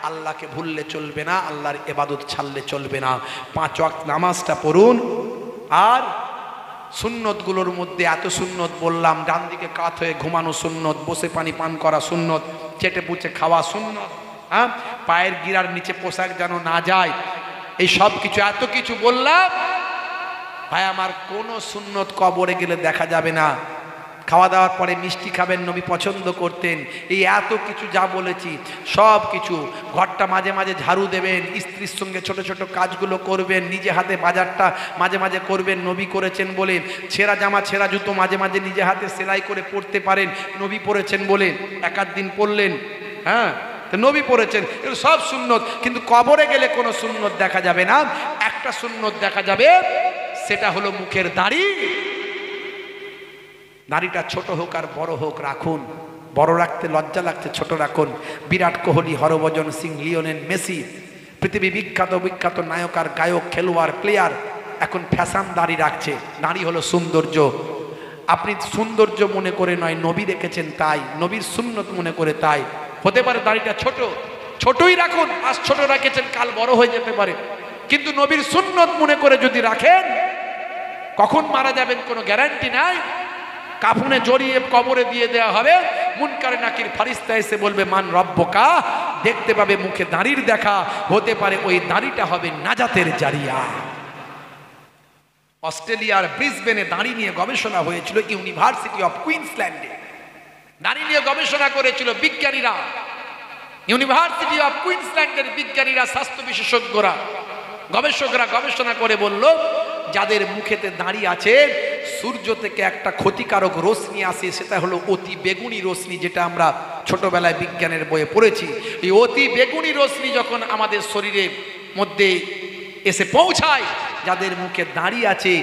আল্লাহকে ভুললে চলবে না, আল্লাহর এবাদত ছাড়লে চলবে না। 5 ওয়াক্ত নামাজটা পড়ুন। আর সুন্নতগুলোর মধ্যে এত সুন্নত বললাম, ডান দিকে কাত হয়ে ঘুমানো সুন্নত, বসে পানি পান করা সুন্নত, চেটে পুচে খাওয়া সুন্নত, হ্যাঁ, পায়ের গিরার নিচে পোশাক যেন না যায়, এই সব কিছু এত কিছু বললাম। ভাই আমার, কোনো সুন্নত কবরে গেলে দেখা যাবে না। খাওয়া দাওয়ার পরে মিষ্টি খাবেন, নবী পছন্দ করতেন। এই এত কিছু যা বলেছি সব কিছু, ঘরটা মাঝে মাঝে ঝাড়ু দেবেন, স্ত্রীর সঙ্গে ছোট ছোট কাজগুলো করবেন, নিজে হাতে বাজারটা মাঝে মাঝে করবেন, নবী করেছেন বলে। ছেঁড়া জামা ছেঁড়া জুতো মাঝে মাঝে নিজে হাতে সেলাই করে পরতে পারেন, নবী পরেছেন বলে। এক আধ দিন পরলেন, হ্যাঁ, নবী পড়েছেন, এগুলো সব সুন্নত। কিন্তু কবরে গেলে কোনো সুন্নত দেখা যাবে না। একটা সুন্নত দেখা যাবে, সেটা হলো মুখের দাড়ি। দাড়িটা ছোট হোক আর বড় হোক রাখুন। বড় রাখতে লজ্জা লাগছে, ছোট রাখুন। বিরাট কোহলি, হরভজন সিং, লিওনেল মেসি, পৃথিবী বিখ্যাত নায়ক আর গায়ক, খেলোয়াড়, প্লেয়ার এখন ফ্যাশন দাড়ি রাখছে। দাড়ি হলো সৌন্দর্য। আপনি সৌন্দর্য মনে করে নয়, নবী রেখেছেন তাই, নবীর সুন্নত মনে করে তাই। হতে পারে দাড়িটা ছোটই রাখুন, আজ ছোট রাখেছেন, কাল বড় হয়ে যেতে পারে। কিন্তু নবীর সুন্নত মনে করে যদি রাখেন, কখন মারা যাবেন কোনো গ্যারান্টি নাই। কাফনে জড়িয়ে কবরে দিয়ে দেওয়া হবে, মুনকার নাকির ফারিস্তা এসে বলবে মান রব্বকা, দেখতে পাবে মুখে দাড়ির দেখা। হতে পারে ওই দাড়িটা হবে নাজাতের জারিয়া। অস্ট্রেলিয়ার ব্রিসবেনে দাড়ি নিয়ে গবেষণা হয়েছিল, ইউনিভার্সিটি অফ কুইন্সল্যান্ডে দাড়ি নিয়ে গবেষণা করেছিল বিজ্ঞানীরা। ইউনিভার্সিটি অফ কুইন্সল্যান্ডের বিজ্ঞানীরা, স্বাস্থ্য বিশেষজ্ঞরা, গবেষকরা গবেষণা করে বলল, যাদের মুখেতে দাড়ি আছে, সূর্য থেকে একটা ক্ষতিকারক রশ্মি আসে, সেটা হলো অতি বেগুনি রশ্মি, যেটা আমরা ছোটবেলায় বিজ্ঞানের বইয়ে পড়েছি। এই অতি বেগুনি রশ্মি যখন আমাদের শরীরের মধ্যে এসে পৌঁছায়, যাদের মুখে দাড়ি আছে,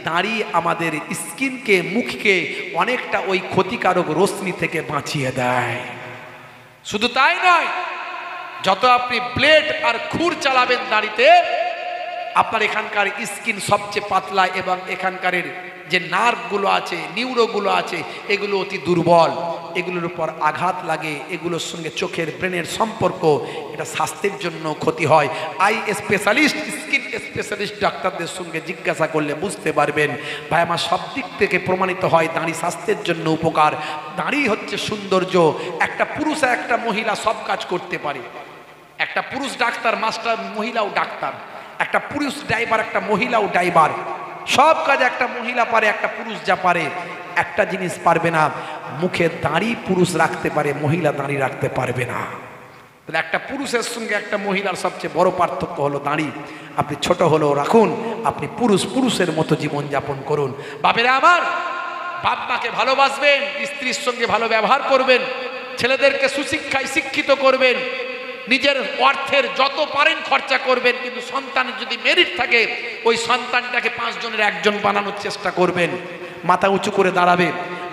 দাড়ি আমাদের স্কিনকে, মুখকে অনেকটা ওই ক্ষতিকারক রশ্মি থেকে বাঁচিয়ে দেয়। শুধু তাই নয়, যত আপনি ব্লেড আর খুর চালাবেন দাড়িতে, আপনার এখানকার স্কিন সবচেয়ে পাতলা, এবং এখানকার যে নার্ভগুলো আছে, নিউরোগুলো আছে, এগুলো অতি দুর্বল। এগুলোর উপর আঘাত লাগে, এগুলোর সঙ্গে চোখের, ব্রেনের সম্পর্ক, এটা স্বাস্থ্যের জন্য ক্ষতি হয়। আই স্পেশালিস্ট, স্কিন স্পেশালিস্ট ডাক্তারদের সঙ্গে জিজ্ঞাসা করলে বুঝতে পারবেন। ভাই আমার, সব দিক থেকে প্রমাণিত হয় দাড়ি স্বাস্থ্যের জন্য উপকার। দাড়ি হচ্ছে সৌন্দর্য। একটা পুরুষ আর একটা মহিলা সব কাজ করতে পারে। একটা পুরুষ ডাক্তার, মাস্টার, মহিলাও ডাক্তার। একটা পুরুষ ড্রাইভার, একটা মহিলাও ড্রাইভার। সব কাজ একটা মহিলা পারে, একটা পুরুষ যা পারে। একটা জিনিস পারবে না, মুখে দাড়ি পুরুষ রাখতে পারে, মহিলা দাড়ি রাখতে পারবে না। তাহলে একটা পুরুষের সঙ্গে একটা মহিলার সবচেয়ে বড় পার্থক্য হলো দাড়ি। আপনি ছোট হলেও রাখুন, আপনি পুরুষের মতো জীবন যাপন করুন। বাপেরা আমার, বাপ মাকে ভালোবাসবেন, স্ত্রীর সঙ্গে ভালো ব্যবহার করবেন, ছেলেদেরকে সুশিক্ষায় শিক্ষিত করবেন, নিজের অর্থের যত পারেন খরচা করবেন। কিন্তু সন্তানের যদি মেরিট থাকে, ওই সন্তানটাকে 5 জনের 1 জন বানানোর চেষ্টা করবেন। মাথা উঁচু করে দাঁড়াবে।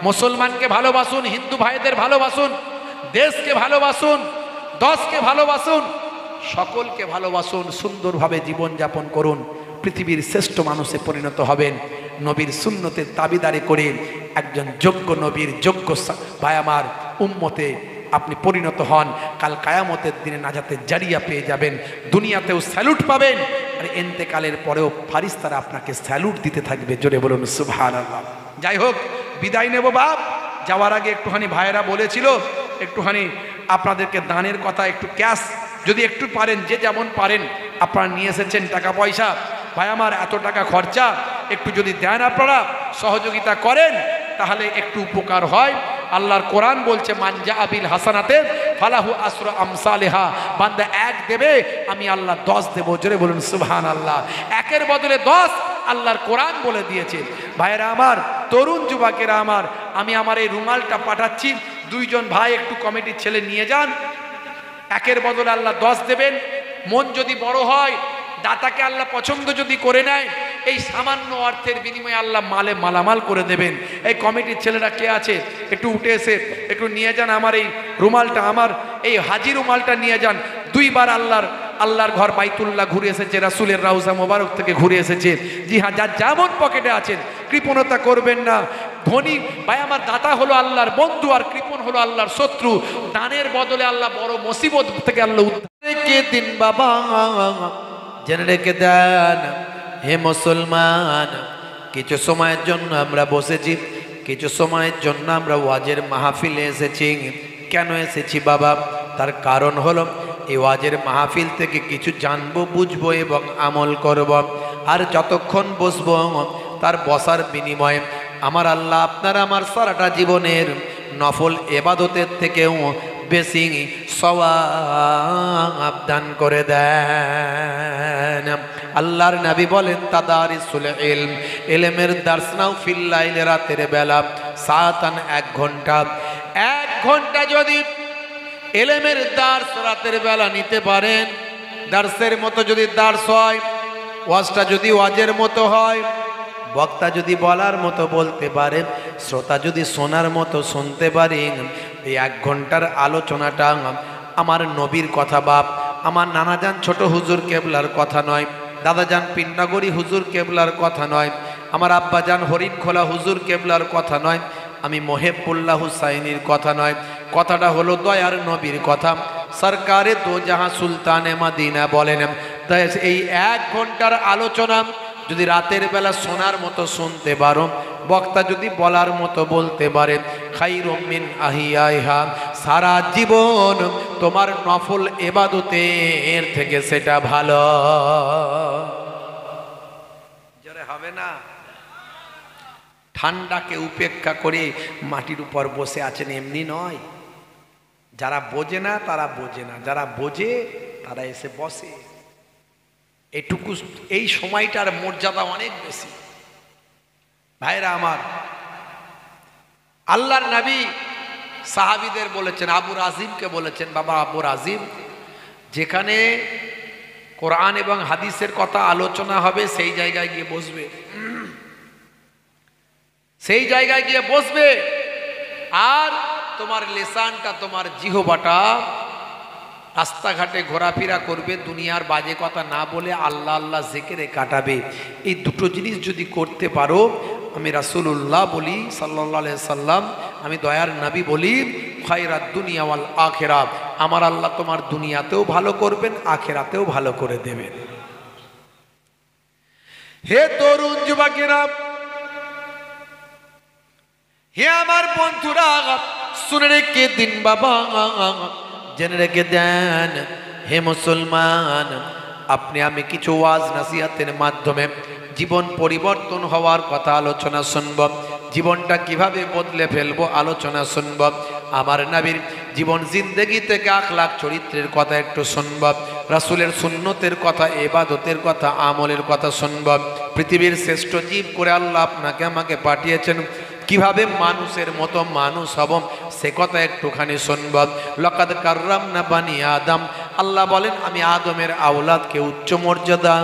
মুসলমানকে ভালোবাসুন, হিন্দু ভাইদের ভালোবাসুন, দেশকে ভালোবাসুন, দশকে ভালোবাসুন, সকলকে ভালোবাসুন, সুন্দরভাবে জীবনযাপন করুন, পৃথিবীর শ্রেষ্ঠ মানুষে পরিণত হবেন। নবীর সুন্নতের দাবিদারি করে একজন যোগ্য নবীর যোগ্য ভাই আমার উম্মতে আপনি পরিণত হন। কাল কায়ামতের দিনে নাজাতের জারিয়া পেয়ে যাবেন। দুনিয়াতেও স্যালুট পাবেন, আর এন্তেকালের পরেও ফারিস্তারা আপনাকে স্যালুট দিতে থাকবে। জোরে বলুন সুবহানাল্লাহ। যাই হোক, বিদায় নেব বাপ। যাওয়ার আগে একটুখানি ভাইয়েরা বলেছিল, একটুখানি আপনাদেরকে দানের কথা, একটু ক্যাশ যদি একটু পারেন, যে যেমন পারেন আপনারা নিয়ে এসেছেন টাকা পয়সা। ভাই আমার, এত টাকা খরচা, একটু যদি দেন, আপনারা সহযোগিতা করেন, তাহলে একটু উপকার হয়। আল্লাহর কোরআন বলছে মানজা আবিল হাসানাতে ফালাহু আসরু আমসালিহা, বান্দা এক দেবে আমি আল্লাহ 10 দেব। জোরে বলুন সুবহানাল্লাহ। একের বদলে 10 আল্লাহর কোরআন বলে দিয়েছে। ভাইরা আমার, তরুণ যুবকেরা আমার, আমি আমার এই রুমালটা পাঠাচ্ছি, 2 জন ভাই একটু কমিটির ছেলে নিয়ে যান। একের বদলে আল্লাহ 10 দেবেন। মন যদি বড় হয়, দাতাকে আল্লাহ পছন্দ যদি করে নেয়, এই সামান্য অর্থের বিনিময়ে আল্লাহ মালে মালামাল করে দেবেন। এই কমিটির ছেলেরা কে আছে একটু উঠে এসে একটু নিয়ে যান আমার এই রুমালটা, আমার এই হাজি রুমালটা নিয়ে যান। 2 বার আল্লাহর ঘর বাইতুল্লাহ ঘুরে এসেছে, রাসূলের রাউজা মোবারক থেকে ঘুরে এসেছে। জি হ্যাঁ, যার যেমন পকেটে আছেন কৃপণতা করবেন না। ধনী ভাই আমার, দাতা হলো আল্লাহর বন্ধু আর কৃপণ হলো আল্লাহর শত্রু। দানের বদলে আল্লাহ বড় মুসিবত থেকে আল্লাহ উদ্ধার রেখে দিন বাবা, জেনে রেখে দেন হে মুসলমান। কিছু সময়ের জন্য আমরা বসেছি, কিছু সময়ের জন্য আমরা ওয়াজের মাহফিলে এসেছি। কেন এসেছি বাবা? তার কারণ হলো এই ওয়াজের মাহফিল থেকে কিছু জানবো, বুঝবো এবং আমল করব। আর যতক্ষণ বসবো তার বসার বিনিময়ে আমার আল্লাহ আপনার আমার সারাটা জীবনের নফল ইবাদতের থেকেও বেশি সওয়াব দান করে দেন। আল্লাহর নবী বলেন তাদারিসুল ইলম, ইলমের দার্স নাও ফিল লাইল, রাতের বেলা সাতান 1 ঘন্টা। 1 ঘন্টা যদি ইলমের দার্স রাতের বেলা নিতে পারেন, দার্সের মতো যদি দার্স হয়, ওয়াজটা যদি ওয়াজের মতো হয়, বক্তা যদি বলার মতো বলতে পারে, শ্রোতা যদি শোনার মতো শুনতে পারেন, এই 1 ঘন্টার আলোচনাটা আমার নবীর কথা বাপ, আমার নানাজান ছোট হুজুর কেবলার কথা নয়, দাদাজান পিন্নাগরি হুজুর কেবলার কথা নয়, আমার আব্বাজান হরিণখোলা হুজুর কেবলার কথা নয়, আমি মোহেবুল্লাহ হুসাইনির কথা নয়, কথাটা হলো দয়ার নবীর কথা। সরকারে দো জাহাঁ সুলতানে মাদিনা বলেন। তাই এই 1 ঘন্টার আলোচনা যদি রাতের বেলা শোনার মতো শুনতে পারো, বক্তা যদি বলার মতো বলতে পারে, খাইরুম মিন আহিয়াইহা, সারা জীবন তোমার নফল ইবাদতের থেকে সেটা ভালো। জোরে হবে না? ঠান্ডাকে উপেক্ষা করে মাটির উপর বসে আছেন এমনি নয়। যারা বোঝে না তারা বোঝে না, যারা বোঝে তারা এসে বসে। এটুকু এই সময়টার মর্যাদা অনেক বেশি। ভাইরা আমার, আল্লাহর নবী সাহাবীদের বলেছেন, আবু রাজিমকে বলেছেন, বাবা আবু রাজিম, যেখানে কোরআন এবং হাদিসের কথা আলোচনা হবে সেই জায়গায় গিয়ে বসবে, সেই জায়গায় গিয়ে বসবে। আর তোমার লেসানটা, তোমার জিহবাটা রাস্তাঘাটে ঘোরাফেরা করবে, দুনিয়ার বাজে কথা না বলে আল্লাহ আল্লাহ জিকিরে কাটাবে। এই দুটো জিনিস যদি করতে পারো, আমি রাসূলুল্লাহ বলি সাল্লাল্লাহু আলাইহি সাল্লাম, আমি দয়ার নবী বলি, খায়রাত দুনিয়া ওয়াল আখিরাত, আমার আল্লাহ তোমার দুনিয়াতেও ভালো করবেন, আখিরাতেও ভালো করে দেবেন। হে তরুণ যুবকেরা, হে আমার বন্ধুরা, শুনে রেখে দিন বাবা, জেনে রেখে দেন হে মুসলমান, আপনি আমি কিছু ওয়াজ নাসিহাতের মাধ্যমে জীবন পরিবর্তন হওয়ার কথা আলোচনা শুনব, জীবনটা কিভাবে বদলে ফেলবো আলোচনা শুনব, আমার নবীর জীবন জিন্দেগি থেকে আখলাক চরিত্রের কথা একটু শুনব, রাসূলের সুন্নতের কথা, ইবাদতের কথা, আমলের কথা শুনব। পৃথিবীর শ্রেষ্ঠ জীব করে আল্লাহ আপনাকে আমাকে পাঠিয়েছেন, কিভাবে মানুষের মতো মানুষ হব সে কথা একটুখানি শুনব। লাকাদ কাররামনা বানি আদম, আল্লাহ বলেন আমি আদমের আওলাদকে উচ্চ মর্যাদা,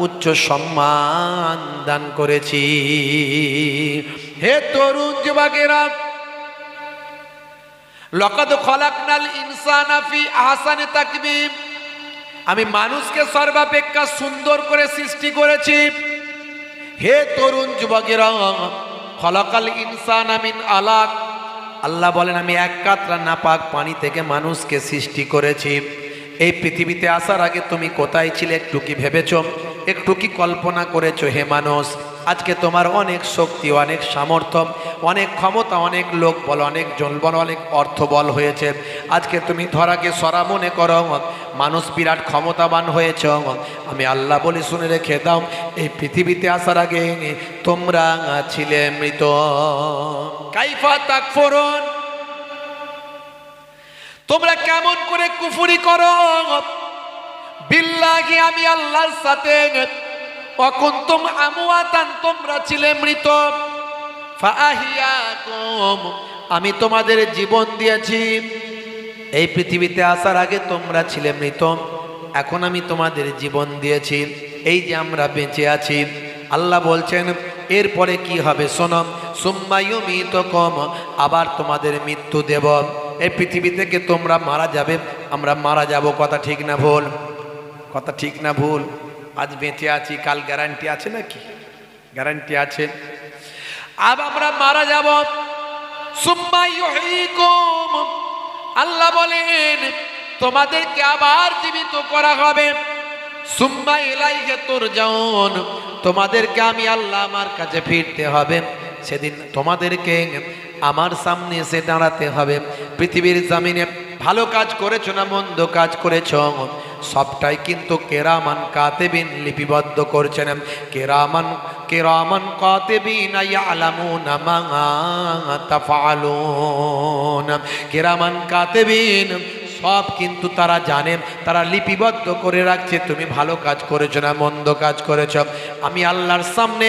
উচ্চ সম্মান দান করেছি। হে তরুণ যুবকেরা, লাকাদ খলাকনাল ইনসানা ফি আহসানি তাকবীম, আমি মানুষকে সর্বাপেক্ষা সুন্দর করে সৃষ্টি করেছি। হে তরুণ যুবকেরা, খলাকাল ইনসানা মিন আলাক, আল্লাহ বলেন আমি 1 কাতরা নাপাক পানি থেকে মানুষকে সৃষ্টি করেছি। এই পৃথিবীতে আসার আগে তুমি কোথায় ছিলে একটু কি ভেবেছ, একটু কি কল্পনা করেছো? হে মানুষ, আজকে তোমার অনেক শক্তি, অনেক সামর্থ্য, অনেক ক্ষমতা, অনেক লোক বল, অনেক জনবল, অনেক অর্থ বল হয়েছে। আজকে তুমি ধরাকে সরা মনে করো, মানুষ বিরাট ক্ষমতাবান হয়েছ। আমি আল্লাহ বলি শুনে রেখে দাও, এই পৃথিবীতে আসার আগে তোমরা ছিলে মৃত। কাইফা তাকফুরুন, তোমরা কেমন করে কুফরি করো। বিল্লাহি আমি আল্লাহর সাথে, অকুনতুম আমওয়াতান তোমরা ছিলে মৃত, ফাআহিয়াকুম আমি তোমাদের জীবন দিয়েছি। এই পৃথিবীতে আসার আগে তোমরা ছিলে মৃত, এখন আমি তোমাদের জীবন দিয়েছি। এই যে আমরা বেঁচে আছি, আল্লাহ বলছেন এরপরে কি হবে শোনো, সুম্মা ইউমীতুকুম আবার তোমাদের মৃত্যু দেব। এই পৃথিবী থেকে তোমরা মারা যাবে, আমরা মারা যাব। কথা ঠিক না ভুল? কথা ঠিক না ভুল? আজ বেঁচে আছি, কাল গ্যারান্টি আছে নাকি? গ্যারান্টি আছে। আবার আমরা মারা যাব। সুম্মা ইউহয়িকুম আল্লাহ বলেন তোমাদেরকে আবার জীবিত করা হবে। সুম্মা ইলাইহি তুরজাউন তোমাদেরকে আমি আল্লাহ আমার কাছে ফিরতে হবে। সেদিন তোমাদেরকে আমার সামনে এসে দাঁড়াতে হবে। পৃথিবীর জমিনে ভালো কাজ করেছো না মন্দ কাজ করেছো, সবটাই কিন্তু কেরামান কাতিবিন লিপিবদ্ধ করছেন। কেরামান কাতিবিন ইয়ালামুনা মা তাফআলুন। কেরামান কাতিবিন সব কিন্তু তারা জানে, তারা লিপিবদ্ধ করে রাখছে তুমি ভালো কাজ করেছো না মন্দ কাজ করেছো। আমি আল্লাহর সামনে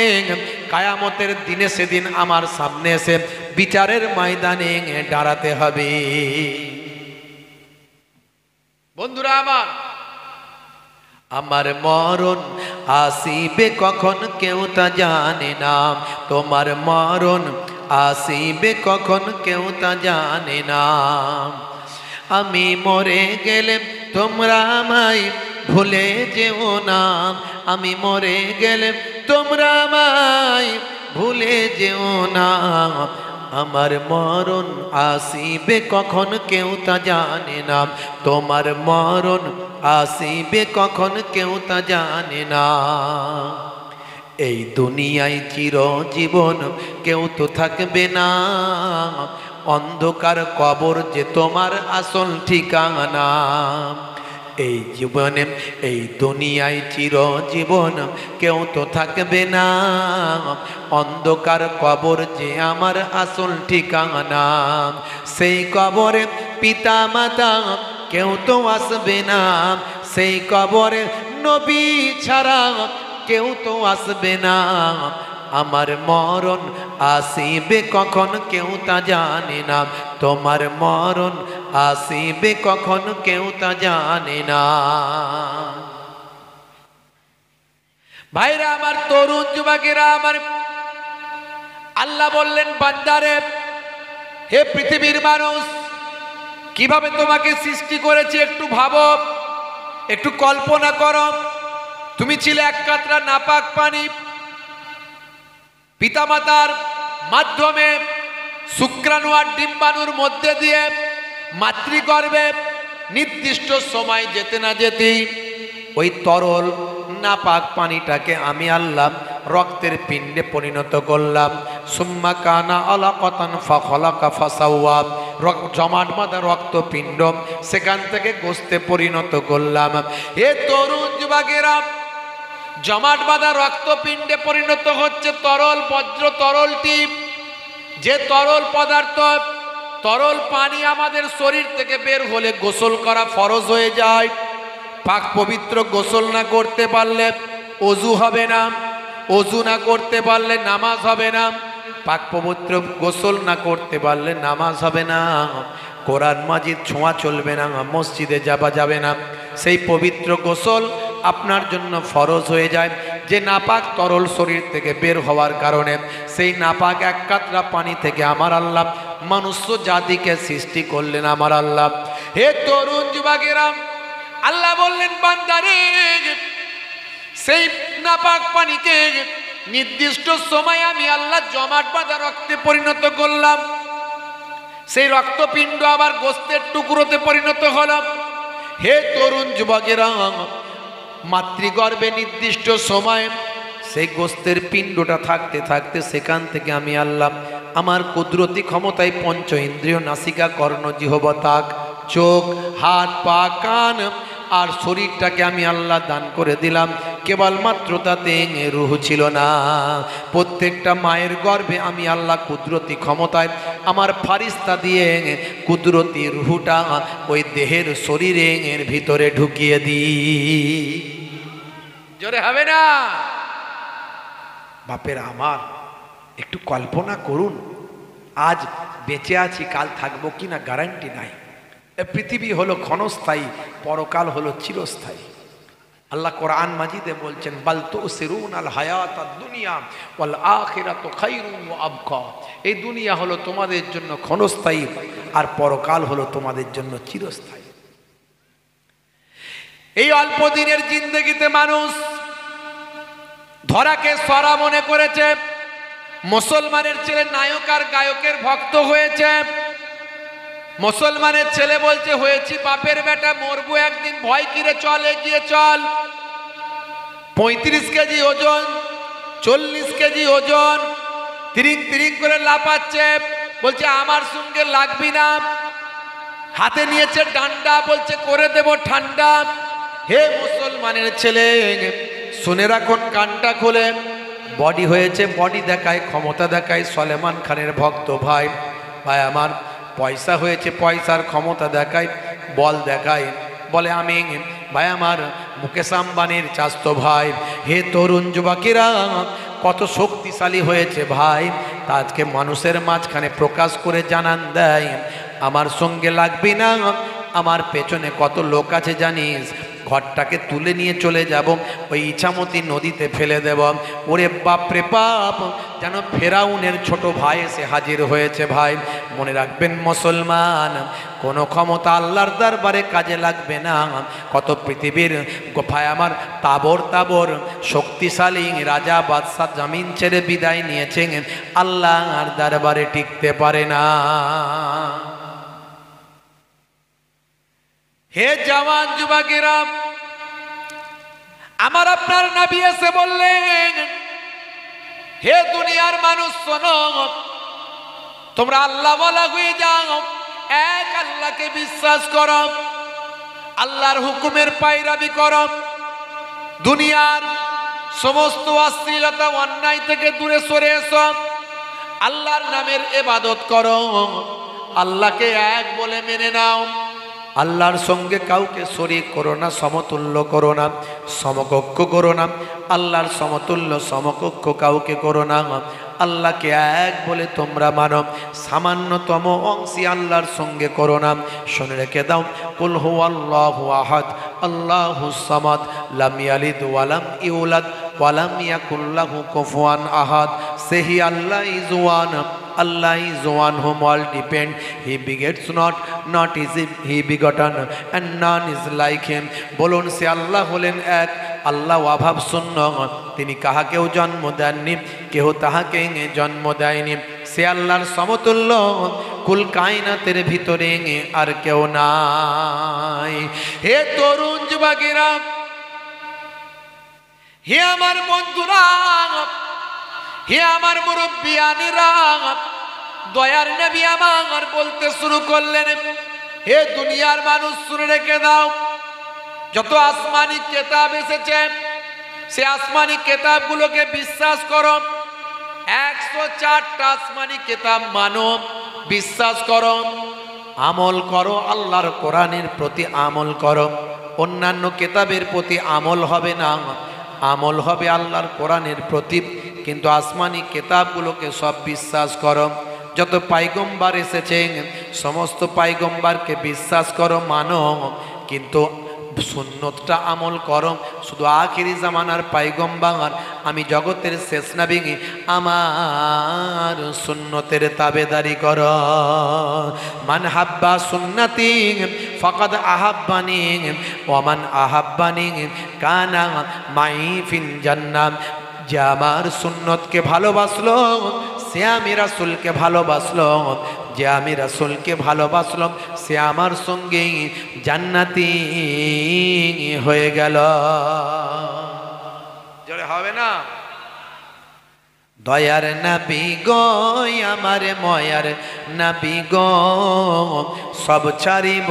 কায়ামতের দিনে সেদিন আমার সামনে এসে বিচারের ময়দানে দাঁড়াতে হবে। বন্ধুরা আমার মরণ আসিবে কখন কেউ তা জানে না। তোমার মরণ আসিবে কখন কেউ তা জানে না। আমি মরে গেলে তোমরা আমায় ভুলে যেও না। আমি মরে গেলে তোমরা আমায় ভুলে যেও না। আমার মরণ আসিবে কখন কেউ তা জানে না। তোমার মরণ আসিবে কখন কেউ তা জানে না। এই দুনিয়ায় চিরজীবন কেউ তো থাকবে না। অন্ধকার কবর যে তোমার আসল ঠিকানা। এই জীবনে এই দুনিয়ায় চিরজীবন কেউ তো থাকবে না। অন্ধকার কবর যে আমার আসল ঠিকানা। সেই কবরে পিতা মাতা কেউ তো আসবে না। সেই কবরে নবী ছাড়া কেউ তো আসবে না। আমার মরণ আসিবে কখন কেউ তা জানে না। তোমার মরণ আসিবে কখন কেউ তা জানে না। ভাইরা আমার, তরুণ যুবকেরা আমার, আল্লাহ বললেন বান্দারে, হে পৃথিবীর মানুষ, কিভাবে তোমাকে সৃষ্টি করেছি একটু ভাবো, একটু কল্পনা করো। তুমি ছিলে এক কাতরা নাপাক পানি। পিতামাতার মাধ্যমে শুক্রাণু আর ডিম্বাণুর মধ্যে দিয়ে মাতৃগর্ভে নির্দিষ্ট সময় যেতে না যেতেই ওই তরল নাপাক পানিটাকে আমি আল্লাহ রক্তের পিণ্ডে পরিণত করলাম। সুম্মা কানা আলাকাতান ফাখালাকা ফাসাওয়া, জমাট বাঁধা রক্তপিণ্ড সেখান থেকে গোস্তে পরিণত করলাম। হে তরুণ যুবকেরা, জমাট বাঁধা রক্তপিণ্ডে পরিণত হচ্ছে তরল বজ্র তরলটি। যে তরল পদার্থ, তরল পানি আমাদের শরীর থেকে বের হলে গোসল করা ফরজ হয়ে যায়। পাক পবিত্র গোসল না করতে পারলে অজু হবে না, অজু না করতে পারলে নামাজ হবে না, পাক পবিত্র গোসল না করতে পারলে নামাজ হবে না, কোরআন মাজিদ ছোঁয়া চলবে না, মসজিদে যাওয়া যাবে না। সেই পবিত্র গোসল আপনার জন্য ফরজ হয়ে যায়। যে নাপাক তরল শরীর থেকে বের হওয়ার কারণে সেই নাপাক এক কাতরা পানি থেকে আমার আল্লাহ মনুষ্য জাতিকে সৃষ্টি করলেন আমার আল্লাহ। হে তরুণ যুবকেরা, আল্লাহ বললেন বান্দারে, সেই নাপাক পানিকে নির্দিষ্ট সময় আমি আল্লাহ জমাট বাঁধা রক্তে পরিণত করলাম। সেই রক্তপিণ্ড আবার গোস্তের টুকরোতে পরিণত হল। হে তরুণ যুবকেরা, মাতৃগর্ভে নির্দিষ্ট সময় সেই গোস্তের পিণ্ডটা থাকতে থাকতে সেখান থেকে আমি আল্লাহ আমার কুদরতি ক্ষমতায় পঞ্চ ইন্দ্রিয় নাসিকা কর্ণ জিহ্বা তাক চোখ হাত পা কান আর শরীরটাকে আমি আল্লাহ দান করে দিলাম। কেবলমাত্র তাতে রূহ ছিল না। প্রত্যেকটা মায়ের গর্ভে আমি আল্লাহ কুদরতি ক্ষমতায় আমার ফারিস্তা দিয়ে কুদরতি রূহটা ওই দেহের শরীরের ভিতরে ঢুকিয়ে দিই। জোরে হবে না? বাপের আমার, একটু কল্পনা করুন, আজ বেঁচে আছি, কাল থাকবো কিনা গ্যারান্টি নাই। এ পৃথিবী হলো ক্ষণস্থায়ী, পরকাল হলো চিরস্থায়ী। আল্লাহ কোরআন মাজিদে বলছেন, বাল তুসিরুনাল হায়াতাদ দুনিয়া ওয়াল আখিরাতু খায়রুন ওয়া আবকা। এই দুনিয়া হলো তোমাদের জন্য ক্ষণস্থায়ী, আর পরকাল হলো তোমাদের জন্য চিরস্থায়ী। এই অল্প দিনের জিন্দেগিতে মানুষ ধরাকে সরা মনে করেছে, মুসলমানের ছেলে নায়ক আর গায়কের ভক্ত হয়েছে। মুসলমানের ছেলে বলছে হয়েছি বাপের বেটা, মরবো একদিন, ভয় কিরে চল, এগিয়ে চল। 35 কেজি ওজন, 40 কেজি ওজন, তিরিং তিরিং করে লাফাচ্ছে, বলছে আমার সঙ্গে লাগবি না। হাতে নিয়েছে ডান্ডা, বলছে করে দেব ঠান্ডা। হে মুসলমানের ছেলে, শুনে রাখুন, কানটা খোলে। বডি হয়েছে, বডি দেখায়, ক্ষমতা দেখায়, সলেমান খানের ভক্ত ভাই। ভাই আমার, পয়সা হয়েছে, পয়সার ক্ষমতা দেখায়, বল দেখায়, বলে আমি ভাই আমার মুকেশ আম্বানির চাস্তো ভাই। হে তরুণ যুবকেরা, কত শক্তিশালী হয়েছে ভাই, তা আজকে মানুষের মাঝখানে প্রকাশ করে জানান দেয় আমার সঙ্গে লাগবি না। আমার পেছনে কত লোক আছে জানিস, ঘরটাকে তুলে নিয়ে চলে যাব, ওই ইছামতি নদীতে ফেলে দেব। ওরে বাপরে বাপ, যেন ফেরাউনের ছোট ভাই এসে হাজির হয়েছে। ভাই মনে রাখবেন মুসলমান, কোনো ক্ষমতা আল্লাহর দরবারে কাজে লাগবে না। কত পৃথিবীর ভাই আমার তাবর তাবর শক্তিশালী রাজা বাদশাহ জমিন ছেড়ে বিদায় নিয়েছেন, আল্লাহর দরবারে টিকতে পারে না। হে জওয়ান যুবকেরা, আমার আপনার নবী এসে বললেন, হে দুনিয়ার মানুষ শোনো, তোমরা আল্লাহওয়ালা হয়ে যাও, এক আল্লাহকে বিশ্বাস করো, আল্লাহর হুকুমের পায়রাবি করো, দুনিয়ার সমস্ত অশ্লীলতা অন্যায় থেকে দূরে সরে এসো, আল্লাহর নামের ইবাদত করো, আল্লাহকে এক বলে মেনে নাও, আল্লাহর সঙ্গে কাউকে শরীক করো না, সমতুল্য করো না, সমকক্ষ করো না, আল্লাহর সমতুল্য সমকক্ষ কাউকে করো না, আল্লাহকে এক বলে তোমরা মানো, সামান্যতম অংশী আল্লাহর সঙ্গে করো না। শুনে রেখে দাও, কুল হুয়াল্লাহু আহাদ আল্লাহুস সামাদ লাম ইয়ালিদ ওয়া লাম ইউলাদ ওয়া লাম ইয়াকুল লাহু কুফুয়ান আহাদ। সেহি Allah is one, Allah is one whom all depend. He begets not, not is he begotten, and none is like him. বলুন, সে আল্লাহ হলেন এক, আল্লাহ অভাব শূন্য, তিনি কাহাকেও জন্ম দেননি, কেহ তাহাকে জন্ম দেয়নি। সে আল্লাহর সমতুল্য, কুল কায়নাতের ভিতরে আর কেউ নাই। হে তরুণ যুবকেরা, হে আমার বন্ধুরা, হে আমার মুরব্বিয়ানেরা, দয়ার নবী আমার বলতে শুরু করলেন, হে দুনিয়ার মানুষ শুনে রেখে দাও, যত আসমানি কিতাব এসেছে সে আসমানি কিতাবগুলোকে বিশ্বাস করো। 104টা আসমানি কিতাব মানো, বিশ্বাস করো, আমল করো, আল্লাহর কোরআনের প্রতি আমল করো। অন্যান্য কিতাবের প্রতি আমল হবে না, আমল হবে আল্লাহর কোরআনের প্রতি। কিন্তু আসমানি কিতাবগুলোকে সব বিশ্বাস করো। যত পাইগম্বার এসেছেন সমস্ত পাইগম্বারকে বিশ্বাস করো, মানো, কিন্তু সুন্নতটা আমল করো। শুধু আখিরি জামানার পাইগম্বার, আমি জগতের শেষ নবী, আমার সুন্নতের তাবেদারি করো। মান হাব্বা সুন্নতি ফাকাদ আহাব্বানি ওয়া মান আহাব্বানি কানা মাই ফিল জান্নাহ। যে আমার সুন্নতকে ভালোবাসলো সে আমি রাসূলকে ভালোবাসলো, যে আমি রাসূলকে ভালোবাসলো সে আমার সঙ্গে জান্নাতি হয়ে গেল। জোরে হবে না? দয়ার নবী গো, আমার ময়ার নবী গো, সব ছাড়িব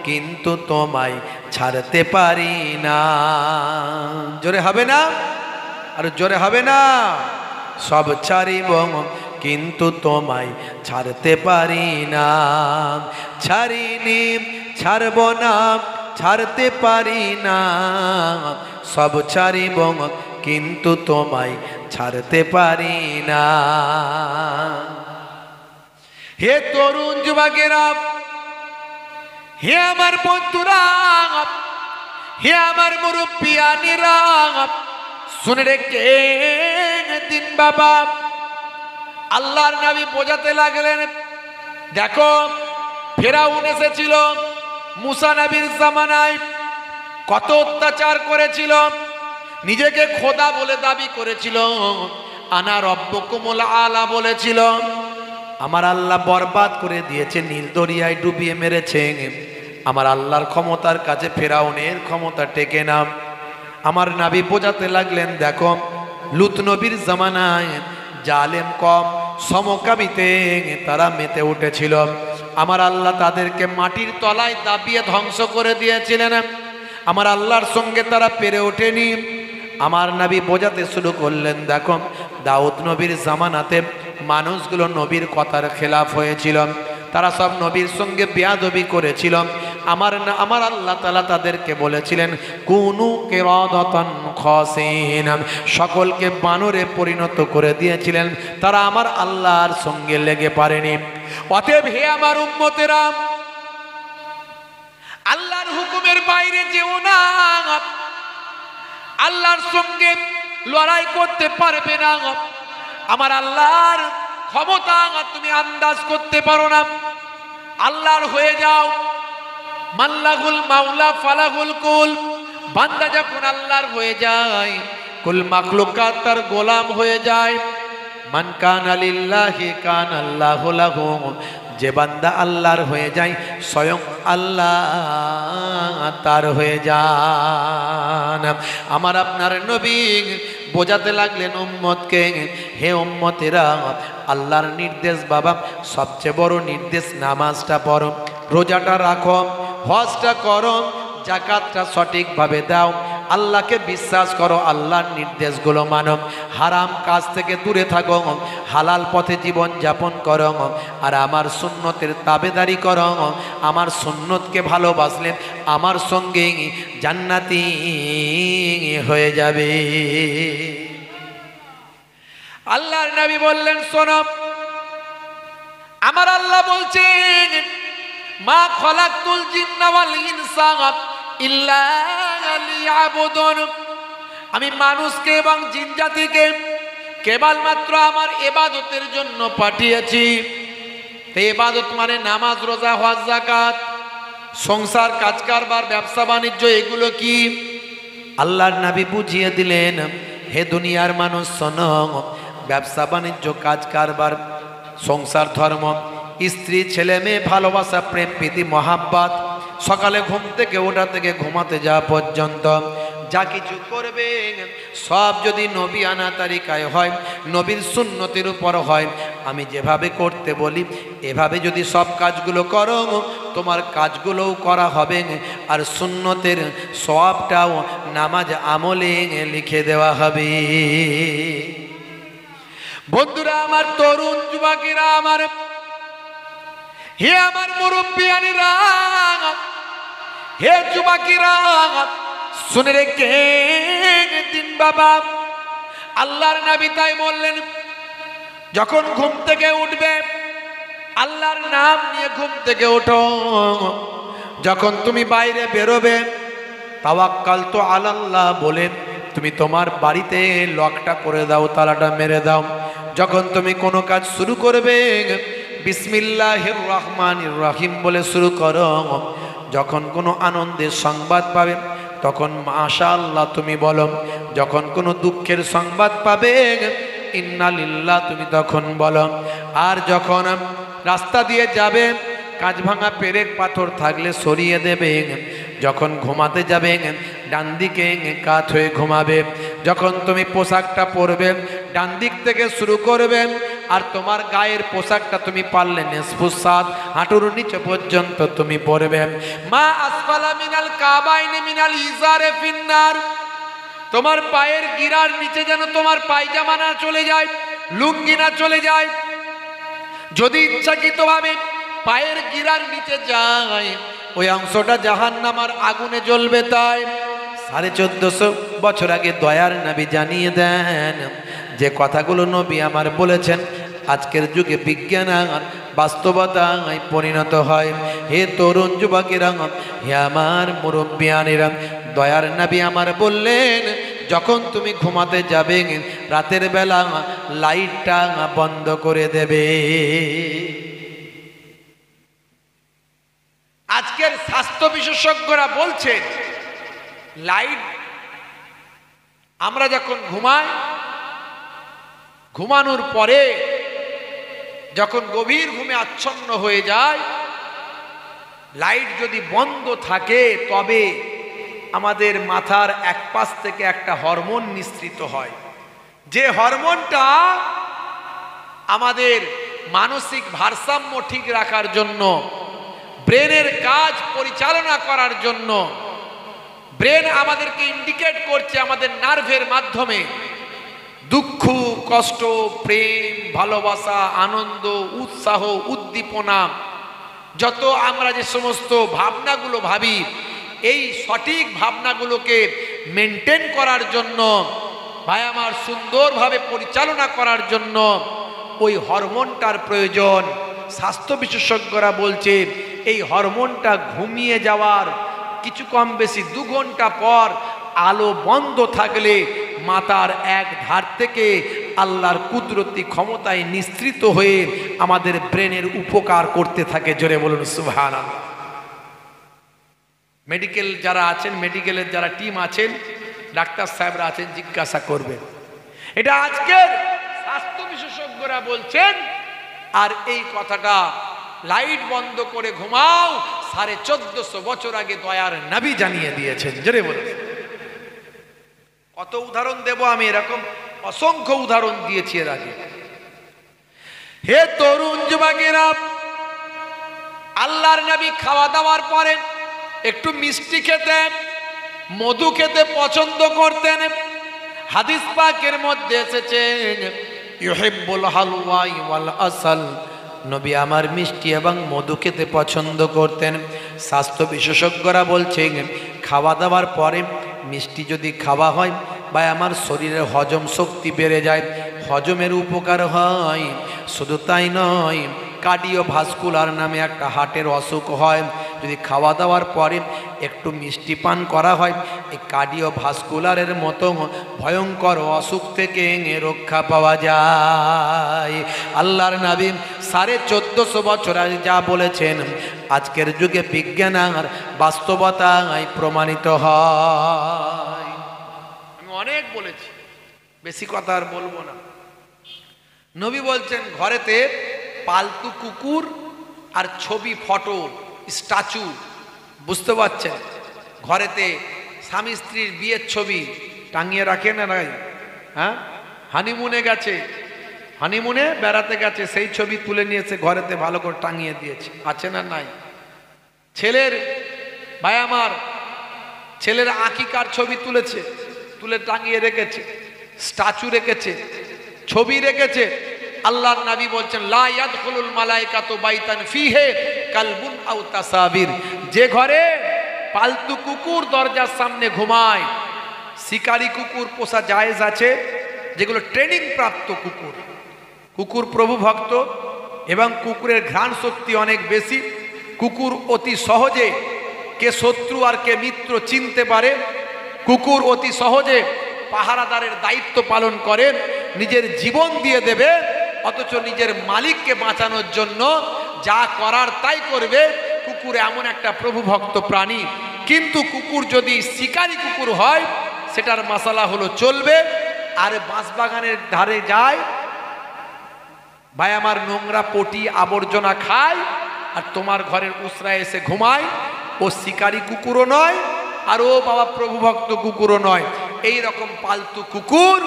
কিন্তু তোমায় ছাড়তে পারি না। জোরে হবে না? আর জোরে হবে না? সব ছাড়িব কিন্তু তোমায় ছাড়তে পারি না, ছাড়িনি ছাড়ব না ছাড়তে পারি না, সব ছাড়িব কিন্তু তোমায় ছাড়তে পারি না। হে তরুণ যুবকেরা, হে আমার বন্ধুরা, হে আমার মুরব্বিয়ানেরা, শুনে রেখে দিন বাবা। আল্লাহর নবী বোঝাতে লাগলেন, দেখো ফেরাউন এসেছিল মুসা নবীর জামানায়, কত অত্যাচার করেছিল, নিজেকে খোদা বলে দাবি করেছিল, আনা রব্বুকুমুল আলা বলেছিল। আমার আল্লাহ বরবাদ করে দিয়েছে, নীল দরিয়ায় ডুবিয়ে মেরেছে। আমার আল্লাহর ক্ষমতার কাছে ফেরাউনের ক্ষমতা টেকে না। আমার নবী বোঝাতে লাগলেন, দেখো লুত নবীর জামানায় জালেম কম সমকামিতে তারা মেতে উঠেছিল, আমার আল্লাহ তাদেরকে মাটির তলায় দাবিয়ে ধ্বংস করে দিয়েছিলেন, আমার আল্লাহর সঙ্গে তারা পেরে ওঠেনি। আমার নবী বোঝাতে শুরু করলেন, দেখো দাউদ নবীর জামানাতে মানুষগুলো নবীর কথার খেলাফ হয়েছিল, তারা সব নবীর সঙ্গে বেয়াদবি করেছিল। আমার আল্লাহ তাআলা তাদেরকে বলেছিলেন কুনু কিরাদাতান খাসিন, সকলকে বানরে পরিণত করে দিয়েছিলেন, তারা আমার আল্লাহর সঙ্গে লেগে পারেনি। অতএব হে আমার উম্মতেরা, আল্লাহর হুকুমের বাইরে যেও না, আল্লাহর সঙ্গে লড়াই করতে পারবে না। আমার আল্লাহর ক্ষমতা তুমি আন্দাজ করতে পারো না, আল্লাহর হয়ে যাও। মাল্লাহুল মাওলা ফালাহুল কুল, বান্দা যখন আল্লাহর হয়ে যায়, কুল মাখলুকাত তার গোলাম হয়ে যায়। মান কানা লিল্লাহি কানা আল্লাহু লাহু, যে বান্দা আল্লাহর হয়ে যায় স্বয়ং আল্লাহ তার হয়ে যান। আমার আপনার নবী বোঝাতে লাগলেন উম্মতকে, হে উম্মতেরা, আল্লাহর নির্দেশ বাবা সবচেয়ে বড় নির্দেশ, নামাজটা পড়ো, রোজাটা রাখো, হজটা করো, যাকাতটা সঠিকভাবে দাও, আল্লাহকে বিশ্বাস করো, আল্লাহর নির্দেশগুলো মানো, হারাম কাজ থেকে দূরে থাকো, হালাল পথে জীবন যাপন করো, আর আমার সুন্নতের তাবেদারি করো। আমার সুন্নতকে ভালোবাসলে আমার সঙ্গে জান্নাতি হয়ে যাবে। আল্লাহর নবী বললেন, শোনো, আমার আল্লাহ বলছেন মা খলাকতুল জিন্না ওয়াল ইনসা ইল্লা লিয়াবুদুন, আমি মানুষকে এবং জিন জাতিকে কেবলমাত্র আমার ইবাদতের জন্য পাঠিয়েছি। এই ইবাদত মানে নামাজ, রোজা, হজ, যাকাত, সংসার, কাজ কারবার, ব্যবসা বাণিজ্য, এগুলো কি? আল্লাহর নবী বুঝিয়ে দিলেন, হে দুনিয়ার মানুষ শোনো, ব্যবসা বাণিজ্য, কাজ কারবার, সংসার, ধর্ম, স্ত্রী, ছেলে মেয়ে, ভালোবাসা, প্রেম, প্রীতি, মহাব্বত, সকালে ঘুম থেকে ওঠা থেকে ঘুমাতে যাওয়া পর্যন্ত যা কিছু করবে সব যদি নবী আনা তারিকায় হয়, নবীর সুন্নতের উপর হয়, আমি যেভাবে করতে বলি এভাবে যদি সব কাজগুলো করো, তোমার কাজগুলোও করা হবে, আর সুন্নতের সওয়াবটাও নামাজ আমলে লিখে দেওয়া হবে। বন্ধুরা আমার, তরুণ যুবকেরা আমার, হে আমার মুরব্বিয়ানেরা, হে যুবকেরা, শুনে রেখে দিন বাবা। আল্লাহর নবী তাই বললেন, যখন ঘুম থেকে উঠবে আল্লাহর নাম নিয়ে ঘুম থেকে ওঠো, যখন তুমি বাইরে বেরোবে তাওয়াক্কালতু আলাল্লাহ বলে তুমি তোমার বাড়িতে লকটা করে দাও, তালাটা মেরে দাও। যখন তুমি কোনো কাজ শুরু করবে বিসমিল্লাহির রহমানির রহিম বলে শুরু করো। যখন কোনো আনন্দের সংবাদ পাবে তখন মাশাআল্লাহ তুমি বলো। যখন কোনো দুঃখের সংবাদ পাবে ইন্না লিল্লাহ তুমি তখন বলো। আর যখন রাস্তা দিয়ে যাবে কাঁচ ভাঙা পেরেক পাথর থাকলে সরিয়ে দেবে। যখন ঘুমাতে যাবে ডান দিকে কাত হয়ে ঘুমাবে। যখন তুমি পোশাকটা পরবে ডান দিক থেকে শুরু করবে, আর তোমার গায়ের পোশাকটা তুমি পারলে নিসফুসাদ হাঁটুর নিচে পর্যন্ত তুমি পরবে। মা আসফালা মিনাল কাবাইনি মিনাল ইজারে ফিন্নার, তোমার পায়ের গিরার নিচে যেন তোমার পায়জামা না চলে যায়, লুঙ্গি না চলে যায়। যদি ইচ্ছাকৃতভাবে পায়ের গিরার নিচে যায়, ওই অংশটা জাহান্নামের আগুনে জ্বলবে। তাই 1450 বছর আগে দয়ার নবী জানিয়ে দেন যে কথাগুলো নবী আমার বলেছেন আজকের যুগে বিজ্ঞান আর বাস্তবতায় পরিণত হয়। হে তরুণ যুবকেরা, হে আমার মুরব্বিয়ানেরা, দয়ার নবী আমার বললেন যখন তুমি ঘুমাতে যাবে রাতের বেলা লাইটটা বন্ধ করে দেবে। আজকের স্বাস্থ্য বিশেষজ্ঞরা বলছেন লাইট আমরা যখন ঘুমাই, ঘুমানোর পরে যখন গভীর ঘুমে আচ্ছন্ন হয়ে যায়, লাইট যদি বন্ধ থাকে তবে আমাদের মাথার এক পাশ থেকে একটা হরমোন নিঃসৃত হয়, যে হরমোনটা আমাদের মানসিক ভারসাম্য ঠিক রাখার জন্য, ব্রেনের কাজ পরিচালনা করার জন্য, ব্রেন আমাদেরকে ইন্ডিকেট করছে আমাদের নার্ভের মাধ্যমে দুঃখ, কষ্ট, প্রেম, ভালোবাসা, আনন্দ, উৎসাহ, উদ্দীপনা, যত আমরা যে সমস্ত ভাবনাগুলো ভাবি, এই সঠিক ভাবনাগুলোকে মেনটেন করার জন্য, ভাই আমার সুন্দরভাবে পরিচালনা করার জন্য ওই হরমোনটার প্রয়োজন। স্বাস্থ্য বিশেষজ্ঞরা বলছে এই হরমোনটা ঘুমিয়ে যাওয়ার কিছু কম বেশি 2 ঘন্টা পর আলো বন্ধ থাকলে মাথার এক ধার থেকে আল্লাহর কুদরতি ক্ষমতায় নিঃসৃত হয়ে আমাদের ব্রেনের উপকার করতে থাকে। জোরে বলুন সুবহানাল্লাহ। মেডিকেল যারা আছেন, মেডিকেলের যারা টিম আছেন, ডাক্তার সাহেবরা আছেন, জিজ্ঞাসা করবেন। এটা আজকের স্বাস্থ্য বিশেষজ্ঞরা বলছেন। আর এই কথাটা লাইট বন্ধ করে ঘুমাও 1450 বছর আগে দয়ার নবী জানিয়ে দিয়েছেন। জোরে বলুন। কত উদাহরণ দেব আমি, এরকম অসংখ্য উদাহরণ দিয়েছি এর আগে। হে তরুণ যুবকেরা, আল্লাহর নবী খাওয়া দাওয়ার পরে একটু মিষ্টি খেতে, মধু খেতে পছন্দ করতেন। হাদিস পাকের মধ্যে এসেছে ইউহিব্বুল হালওয়া ওয়াল আসাল, নবী আমার মিষ্টি এবং মধু খেতে পছন্দ করতেন। স্বাস্থ্য বিশেষজ্ঞরা বলছেন খাওয়া দাওয়ার পরে মিষ্টি যদি খাওয়া হয় বা আমার শরীরের হজম শক্তি বেড়ে যায়, হজমের উপকার হয়। শুধু তাই নয়, কার্ডিওভাস্কুলার নামে একটা হার্টের অসুখ হয়, যদি খাওয়া দাওয়ার পরে একটু মিষ্টি পান করা হয়, এই কার্ডিওভাস্কুলারের মতো ভয়ঙ্কর অসুখ থেকে রক্ষা পাওয়া যায়। আল্লাহর নবী 1450 বছর আগে যা বলেছেন আজকের যুগে বিজ্ঞান আর বাস্তবতায় প্রমাণিত হয়। আমি অনেক বলেছি, বেশি কথা আর বলবো না। নবী বলছেন ঘরেতে পালতু কুকুর আর ছবি, ফটো, স্ট্যাচু, বুঝতে পারছেন, ঘরেতে স্বামী স্ত্রীর বিয়ের ছবি টাঙিয়ে রাখে না নাই? হ্যাঁ, হানিমুনে গেছে, হানিমুনে বেড়াতে গেছে, সেই ছবি তুলে নিয়েছে ঘরেতে ভালো করে টাঙিয়ে দিয়েছে, আছে না নাই? ছেলের, ভাই আমার, ছেলের আকিকার ছবি তুলেছে, তুলে টাঙিয়ে রেখেছে, স্ট্যাচু রেখেছে, ছবি রেখেছে। আল্লাহর নবী বলছেন লা ইয়াদখুলুল মালাইকাতু বাইতান ফিহি কালবুন আও তাসাবির, যে ঘরে পালতু কুকুর দরজার সামনে ঘুমায়, শিকারি কুকুর পোষা জায়েজ আছে, যেগুলো ট্রেনিং প্রাপ্ত কুকুর, কুকুর প্রভু ভক্ত এবং কুকুরের ঘ্রাণ শক্তি অনেক বেশি, কুকুর অতি সহজে কে শত্রু আর কে মিত্র চিনতে পারে, কুকুর অতি সহজে পাহারাদারের দায়িত্ব পালন করে, নিজের জীবন দিয়ে দেবে, অথচ নিজের মালিককে বাঁচানোর জন্য যা করার তাই করবে। কুকুর এমন একটা প্রভু ভক্ত প্রাণী। কিন্তু কুকুর যদি শিকারি কুকুর হয়, সেটার মশলা হলো চলবে, আর বাঁশবাগানের ধারে যায়, ভাই আমার, নোংরা পটি আবর্জনা খায়, আর তোমার ঘরের উসরায় এসে ঘুমায়। ও শিকারি কুকুরও নয়, আর ও বাবা প্রভু ভক্ত কুকুরও নয়। এই রকম পালতু কুকুর,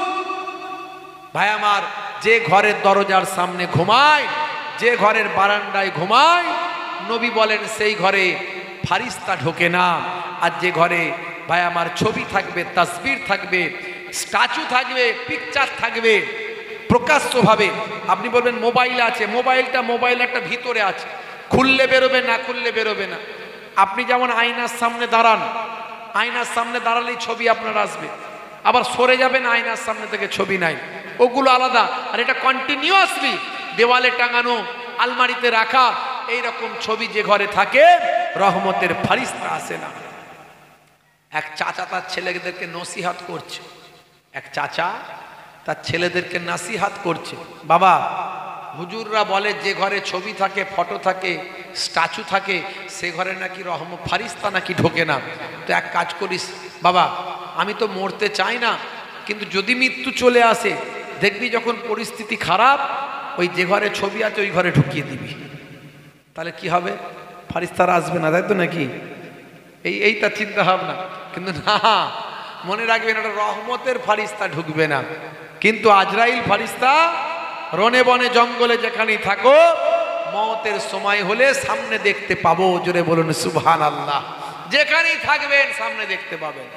ভাই আমার, যে ঘরের দরজার সামনে ঘুমায়, যে ঘরের বারান্দায় ঘুমায়, নবী বলেন সেই ঘরে ফারিস্তা ঢোকে না। আর যে ঘরে ভাই আমার ছবি থাকবে, তাসবির থাকবে, স্ট্যাচু থাকবে, পিকচার থাকবে প্রকাশ্যভাবে। আপনি বলবেন মোবাইল আছে, মোবাইল একটা ভিতরে আছে, খুললে বেরোবে, না খুললে বেরোবে না। আপনি যেমন আয়নার সামনে দাঁড়ান, আয়নার সামনে দাঁড়ালেই ছবি আপনার আসবে, আবার সরে যাবেন আয়নার সামনে থেকে ছবি নাই, ওগুলো আলাদা। আর এটা কন্টিনিউয়াসলি দেওয়ালে টাঙানো, আলমারিতে রাখা, এই রকম ছবি যে ঘরে থাকে রহমতের ফারিস্তা আসে না। এক চাচা তার ছেলেদেরকে নসিহত করছে, এক চাচা তার ছেলেদেরকে নাসিহাত করছে, বাবা হুজুররা বলে যে ঘরে ছবি থাকে, ফটো থাকে, স্ট্যাচু থাকে, সে ঘরে নাকি ফারিস্তা নাকি ঢোকে না। তো এক কাজ করিস বাবা, আমি তো মরতে চাই না, কিন্তু যদি মৃত্যু চলে আসে দেখবি যখন পরিস্থিতি খারাপ, ওই যে ঘরে ছবি আছে ওই ঘরে ঢুকিয়ে দিবি, তাহলে কি হবে, ফারিস্তারা আসবে না, তাই তো নাকি? এই তার চিন্তা ভাবনা। কিন্তু না, মনে রাখবেন এটা রহমতের ফারিস্তা ঢুকবে না, কিন্তু আজরাইল ফারিস্তা রনে বনে জঙ্গলে যেখানেই থাকো, মওতের সময় হলে সামনে দেখতে পাবো। জোরে বলুন সুবহানাল্লাহ। যেখানেই থাকবেন সামনে দেখতে পাবেন।